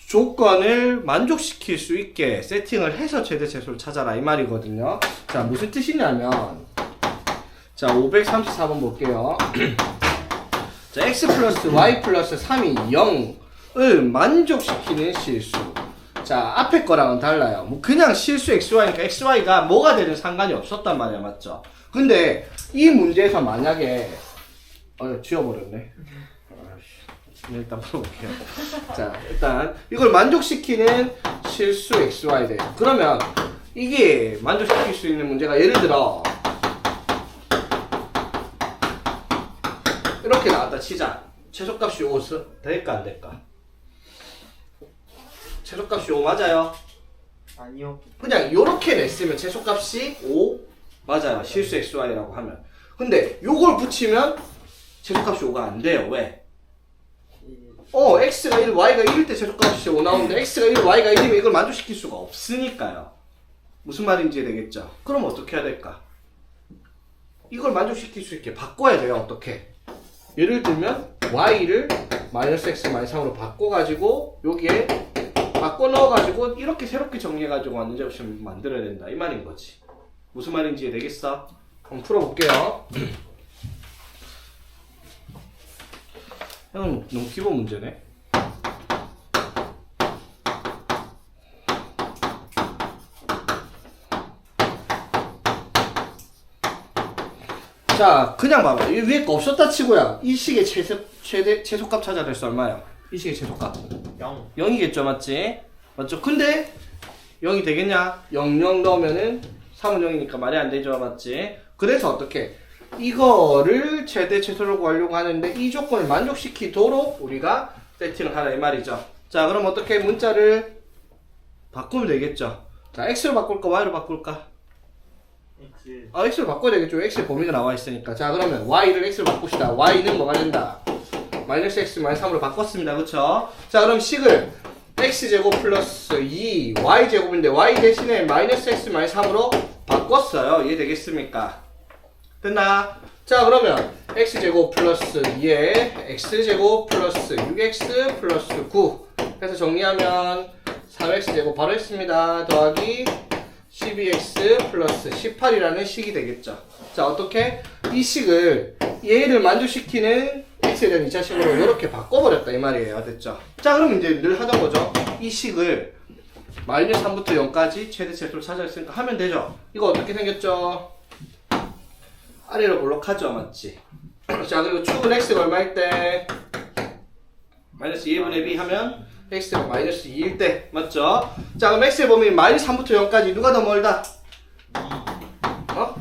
조건을 만족시킬 수 있게 세팅을 해서 최대 최소를 찾아라 이 말이거든요. 자, 무슨 뜻이냐면 자, 534번 볼게요. 자, x 플러스 y 플러스 3이 0을 만족시키는 실수. 자, 앞에 거랑은 달라요. 뭐 그냥 실수 xy니까 xy가 뭐가 되든 상관이 없었단 말이야. 맞죠? 근데 이 문제에서 만약에 지워버렸네. 일단 풀어볼게요. 자, 일단 이걸 만족시키는 실수 xy 돼. 그러면 이게 만족시킬 수 있는 문제가 예를 들어 이렇게 나왔다 치자. 최소값이 5 될까 안 될까? 최소값이 5 맞아요? 아니요. 그냥 요렇게 냈으면 최소값이 5 맞아요. 실수 xy라고 하면. 근데 요걸 붙이면 최소값이 5가 안 돼요. 왜? 1 x가 1, y가 1일 때 최소값이 5 나오는데 x가 1, y가 1이면 이걸 만족시킬 수가 없으니까요. 무슨 말인지 되겠죠? 그럼 어떻게 해야 될까? 이걸 만족시킬 수 있게 바꿔야 돼요. 어떻게? 예를 들면 y를 마이너스 x 마이너스 3으로 바꿔가지고 여기에 바꿔 넣어가지고 이렇게 새롭게 정리해가지고 완전 제곱식을 만들어야 된다 이 말인 거지. 무슨 말인지 되겠어? 한번 풀어볼게요. 이건 너무 기본 문제네. 자, 그냥 봐봐. 이 위에 거 없었다 치고야. 이 식의 최소값 찾아야 될 수 얼마야? 이 식의 최소값. 0 0이겠죠, 맞지? 맞죠? 근데 0이 되겠냐? 0, 0 넣으면은 3은 0이니까 말이 안 되죠, 맞지? 그래서 어떻게? 이거를 최대 최소로 구하려고 하는데 이 조건을 만족시키도록 우리가 세팅을 하라 이 말이죠. 자, 그럼 어떻게 문자를 바꾸면 되겠죠? 자, x로 바꿀까, y로 바꿀까? X x를 바꿔야 되겠죠. x의 범위가 나와 있으니까. 자, 그러면 y를 x로 바꿉시다. y는 뭐가 된다? 마이너스 x 마이너스 3으로 바꿨습니다. 그쵸? 자, 그럼 식을 x제곱 플러스 2 y제곱인데 y 대신에 마이너스 x 마이너스 3으로 바꿨어요. 이해되겠습니까? 됐나? 자, 그러면 x제곱 플러스 2에 x제곱 플러스 6x 플러스 9 해서 정리하면 3x제곱 바로 했습니다. 더하기 12x 플러스 18이라는 식이 되겠죠. 자, 어떻게? 이 식을 얘를 만족시키는 x에 대한 2차식으로 이렇게 바꿔버렸다 이 말이에요. 됐죠? 자, 그럼 이제 늘 하던 거죠. 이 식을 마이너스 3부터 0까지 최대 최소를 찾아냈으니까 하면 되죠. 이거 어떻게 생겼죠? 아래로 볼록하죠, 맞지? 자, 그리고 축은 x가 얼마일 때? 마이너스 2분의 b 하면 x가 마이너스 2일 때 맞죠? 자, 그럼 x의 범위 마이너스 3부터 0까지 누가 더 멀다? 어?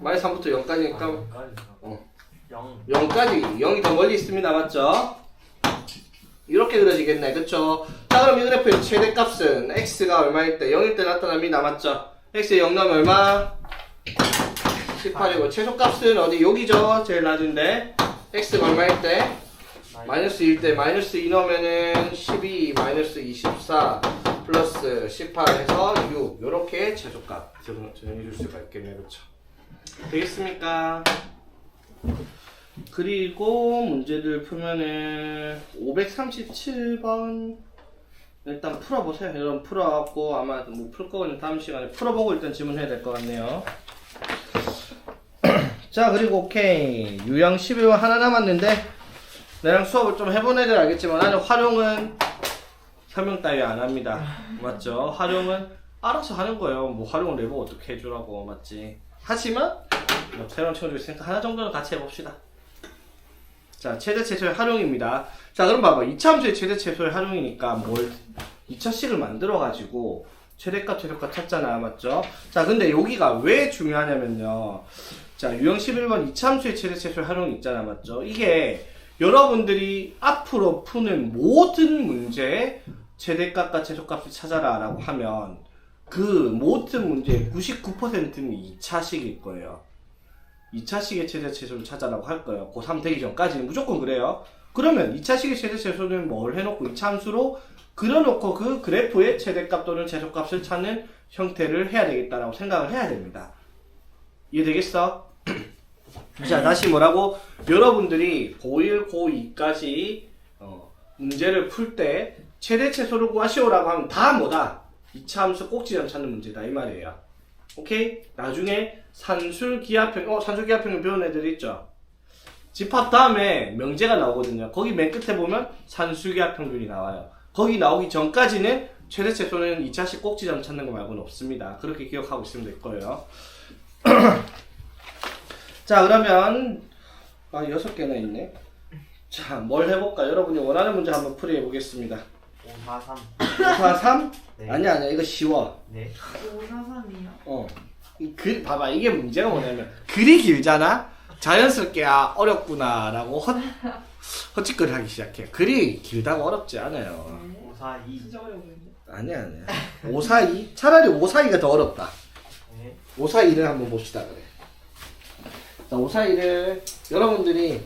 마이너스 3부터 0까지니까 0 0까지 0이 더 멀리 있습니다. 맞죠? 이렇게 그려지겠네. 그쵸? 자, 그럼 이 그래프의 최대값은 x가 얼마일 때? 0일 때 나타납니다. 맞죠? x에 0 넣으면 얼마? 18이고 최소값은 어디? 여기죠. 제일 낮은데 x가 얼마일 때? 마이너스 1 때 마이너스 2 넣으면은 12 마이너스 24 플러스 18 해서 6 요렇게 최소값 정해줄 수가 있겠네요. 그쵸? 되겠습니까? 그리고 문제들 풀면은 537번 일단 풀어보세요. 여러분 풀어갖고 아마 뭐 풀 거는 다음 시간에 풀어보고 일단 질문해야 될 것 같네요. 자, 그리고 오케이 유형 11번 하나 남았는데 내랑 수업을 좀 해본 애들 알겠지만 나는 활용은 설명 따위 안 합니다. 맞죠? 활용은 알아서 하는 거예요. 뭐 활용을 내보고 어떻게 해주라고. 맞지? 하지만 뭐 새로운 친구들 있으니까 하나 정도는 같이 해봅시다. 자, 최대 최소의 활용입니다. 자, 그럼 봐봐. 2차 함수의 최대 최소의 활용이니까 뭘 2차식을 만들어가지고 최대값 최소값 찾잖아. 맞죠? 자, 근데 여기가 왜 중요하냐면요. 자, 유형 11번 2차 함수의 최대 최소의 활용이 있잖아. 맞죠? 이게 여러분들이 앞으로 푸는 모든 문제에 최대값과 최소값을 찾아라 라고 하면 그 모든 문제의 99%는 2차식일 거예요. 2차식의 최대 최소를 찾아라고 할 거예요. 고3 되기 전까지는 무조건 그래요. 그러면 2차식의 최대 최소는 뭘 해놓고 2차 함수로 그려놓고 그 그래프의 최대값 또는 최소값을 찾는 형태를 해야 되겠다라고 생각을 해야 됩니다. 이해되겠어? 자, 다시 뭐라고? 여러분들이 고1, 고2까지 문제를 풀 때 최대 최소를 구하시오라고 하면 다 뭐다? 2차 함수 꼭지점 찾는 문제다 이 말이에요. 오케이? 나중에 산술기하평, 산술기하평을 배운 애들 있죠? 집합 다음에 명제가 나오거든요. 거기 맨 끝에 보면 산술기하평균이 나와요. 거기 나오기 전까지는 최대 최소는 2차식 꼭지점 찾는 거 말고는 없습니다. 그렇게 기억하고 있으면 될 거예요. 자, 그러면 6개나 있네. 자, 뭘 해볼까? 여러분이 원하는 문제 한번 풀이해 보겠습니다. 543 543? 네. 아니야 이거 쉬워. 네 543이요? 봐봐, 이게 문제가 뭐냐면 글이 길잖아? 자연스럽게 어렵구나 라고 헛짓거리 하기 시작해. 글이 길다고 어렵지 않아요. 542 진짜 어려워 보이는데? 아니야 542? 차라리 542가 더 어렵다. 네 542를 한번 봅시다. 그래. 자, 5, 4, 2를 여러분들이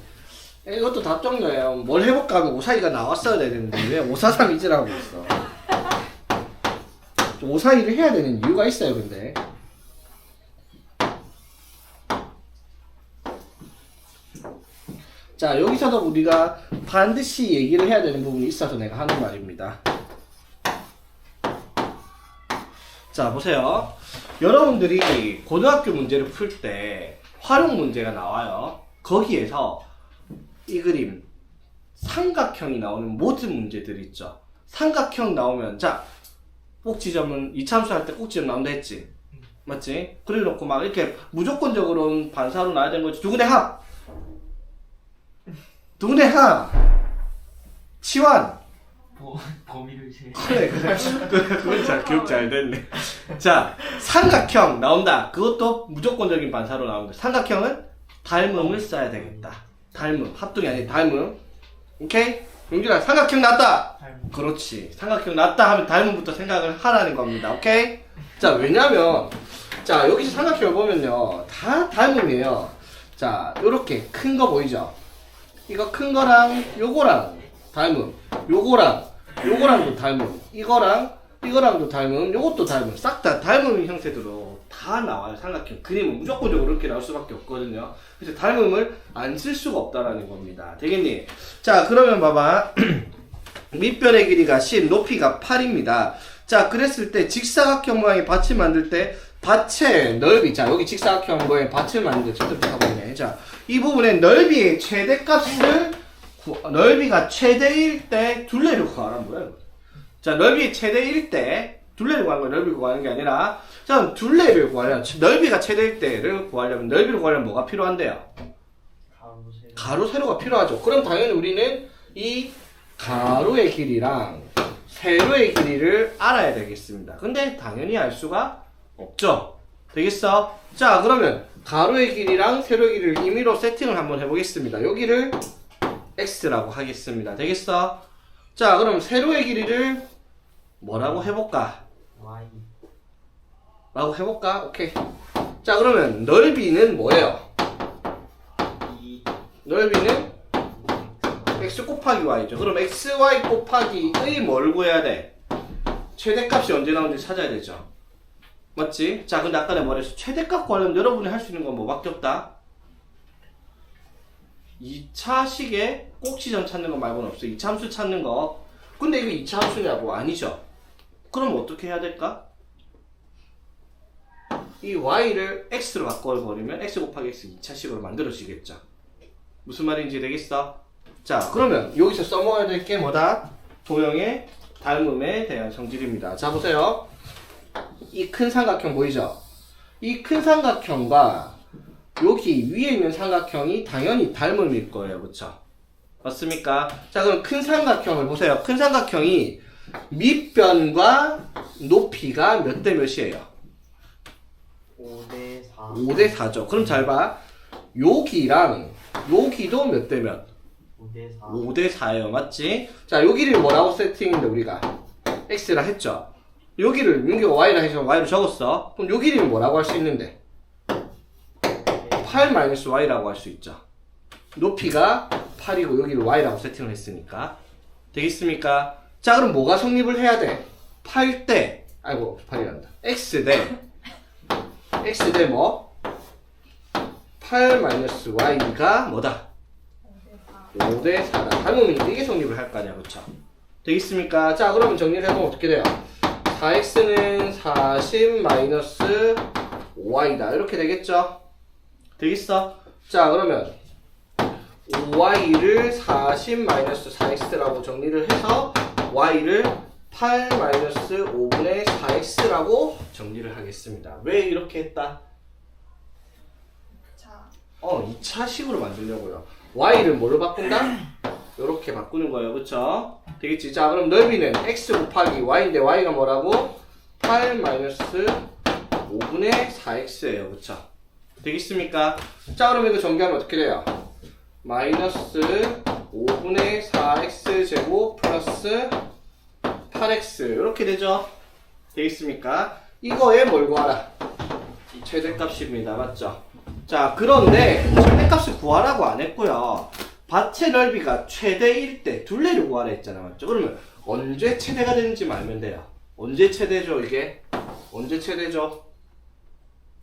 이것도 답정너예요. 뭘 해볼까 하면 5, 4, 2가 나왔어야 되는데 왜 5, 4, 3 이지라고 있어. 5, 4, 2를 해야 되는 이유가 있어요. 근데 자, 여기서도 우리가 반드시 얘기를 해야 되는 부분이 있어서 내가 하는 말입니다. 자, 보세요. 여러분들이 고등학교 문제를 풀 때 활용 문제가 나와요. 거기에서 이 그림 삼각형이 나오는 모든 문제들 있죠. 삼각형 나오면 자, 꼭지점은 이차함수 할 때 꼭지점 나온다 했지. 맞지? 그래 놓고 막 이렇게 무조건적으로는 반사로 나야 되는 거지. 누구네 합! 누구네 합! 치환! 범위를 실. 그래, 그건 잘 기억 잘 됐네. 자, 삼각형 나온다. 그것도 무조건적인 반사로 나온다. 삼각형은 닮음을 써야 되겠다. 닮음, 합동이 아니라 닮음. 오케이? 용준아, 삼각형 났다. 그렇지. 삼각형 났다 하면 닮음부터 생각을 하라는 겁니다. 오케이? 자, 왜냐면 자, 여기서 삼각형을 보면요, 다 닮음이에요. 자, 요렇게 큰 거 보이죠? 이거 큰 거랑 요거랑 닮음, 요거랑도 닮음, 이거랑도 닮음, 요것도 닮음, 싹 다 닮음 형태대로 다 나와요. 삼각형 그림은 무조건적으로 이렇게 나올 수밖에 없거든요. 그래서 닮음을 안 쓸 수가 없다라는 겁니다. 되겠니? 자, 그러면 봐봐. 밑변의 길이가 10, 높이가 8입니다. 자, 그랬을 때 직사각형 모양의 밭을 만들 때 밭의 넓이, 자, 여기 직사각형 모양의 밭을 만들 때 하고 있네. 자, 이 부분에 넓이의 최대값을 넓이가 최대일 때 둘레를 구하란 거야. 자, 넓이 최대일 때 둘레를 구하는 거야. 넓이를 구하는 게 아니라, 자, 둘레를 구하려면 넓이가 최대일 때를 구하려면 넓이를 구하려면 뭐가 필요한데요? 가로 세로가 필요하죠. 그럼 당연히 우리는 이 가로의 길이랑 세로의 길이를 알아야 되겠습니다. 근데 당연히 알 수가 없죠. 되겠어? 자, 그러면 가로의 길이랑 세로의 길이를 임의로 세팅을 한번 해보겠습니다. 여기를 x라고 하겠습니다. 되겠어? 자, 그럼 세로의 길이를 뭐라고 해볼까? Y. 라고 해볼까? 오케이. 자, 그러면 넓이는 뭐예요? 2. 넓이는 x 곱하기 y죠. 그럼 xy 곱하기의 뭘 구해야 돼? 최대값이 언제 나오는지 찾아야 되죠. 맞지? 자, 근데 아까 내가 말했어. 최대값 구하려면 여러분이 할 수 있는 건 뭐밖에 없다? 2차식의 꼭지점 찾는 거 말고는 없어. 2차 함수 찾는 거. 근데 이거 2차 함수냐고? 아니죠. 그럼 어떻게 해야 될까? 이 y를 x로 바꿔버리면 x 곱하기 x 2차식으로 만들어지겠죠. 무슨 말인지 되겠어? 자, 그러면 여기서 써먹어야 될 게 뭐다? 도형의 닮음에 대한 성질입니다. 자, 보세요. 이 큰 삼각형 보이죠? 이 큰 삼각형과 여기 위에 있는 삼각형이 당연히 닮음일 거예요. 그쵸? 맞습니까? 자, 그럼 큰 삼각형을 보세요. 큰 삼각형이 밑변과 높이가 몇 대 몇이에요? 5대 4. 5대 4죠. 그럼 잘 봐. 여기랑 여기도 몇 대 몇? 5대 4. 5대 4예요. 맞지? 자, 여기를 뭐라고 세팅했는데 우리가 x라 했죠. 여기를 민규가 y라 해서 y로 적었어. 그럼 여기를 뭐라고 할 수 있는데? 8-y라고 할 수 있죠. 높이가 8이고 여기를 y라고 세팅을 했으니까. 되겠습니까? 자, 그럼 뭐가 성립을 해야 돼? 8대, 아이고 8이란다. x대 뭐? 8-y가 뭐다? 5대 4다. 닮음이 이게 성립을 할 거 아니야. 그쵸? 되겠습니까? 자, 그러면 정리를 해보면 어떻게 돼요? 4x는 40-5y다. 이렇게 되겠죠? 되겠어? 자, 그러면 5y를 40-4x라고 정리를 해서 y를 8-5분의 4x라고 정리를 하겠습니다. 왜 이렇게 했다? 자, 2차식으로 만들려고요. y를 뭘로 바꾼다? 이렇게 바꾸는 거예요. 그쵸? 되겠지? 자, 그럼 넓이는 x 곱하기 y인데 y가 뭐라고? 8-5분의 4x예요. 그쵸? 되겠습니까? 자, 그럼 이거 전개하면 어떻게 돼요? 마이너스 5분의 4x 제곱 플러스 8x 이렇게 되죠? 되겠습니까? 이거에 뭘 구하라? 최대값입니다. 맞죠? 자, 그런데 최대값을 구하라고 안 했고요. 밭의 넓이가 최대일 때 둘레를 구하라 했잖아, 맞죠? 그러면 언제 최대가 되는지 알면 돼요. 언제 최대죠, 이게? 언제 최대죠?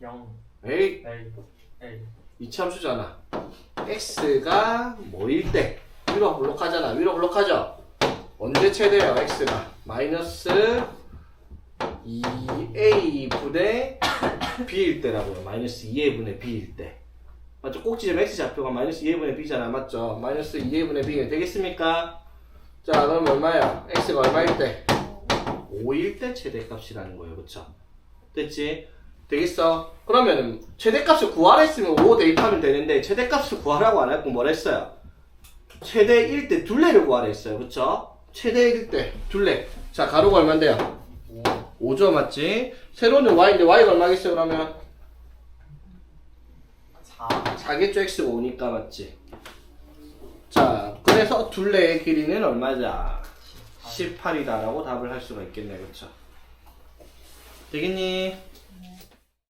0 에이, L 이차함수잖아. x가 뭐일 때? 위로 블록하잖아. 위로 블록하죠? 언제 최대예요, x가? 마이너스 2a분의 b일 때라고요. 마이너스 2a분의 b일 때. 맞죠? 꼭지점 x좌표가 마이너스 2a분의 b잖아. 맞죠? 마이너스 2a분의 b가 되겠습니까? 자, 그럼 얼마야? x가 얼마일 때? 5일 때 최대값이라는 거예요. 그쵸? 됐지? 되겠어? 그러면 최대값을 구하라 했으면 5 대입하면 되는데 최대값을 구하라고 안 했고 뭘 했어요? 최대일 때 둘레를 구하라 했어요. 그쵸? 최대일 때 둘레. 자, 가로가 얼만데요? 5죠, 맞지? 세로는 y인데 y가 얼마겠어요, 그러면? 4 4겠죠, x가 5니까, 맞지? 자, 그래서 둘레의 길이는 얼마자? 18이다 라고 답을 할 수가 있겠네, 그쵸? 되겠니?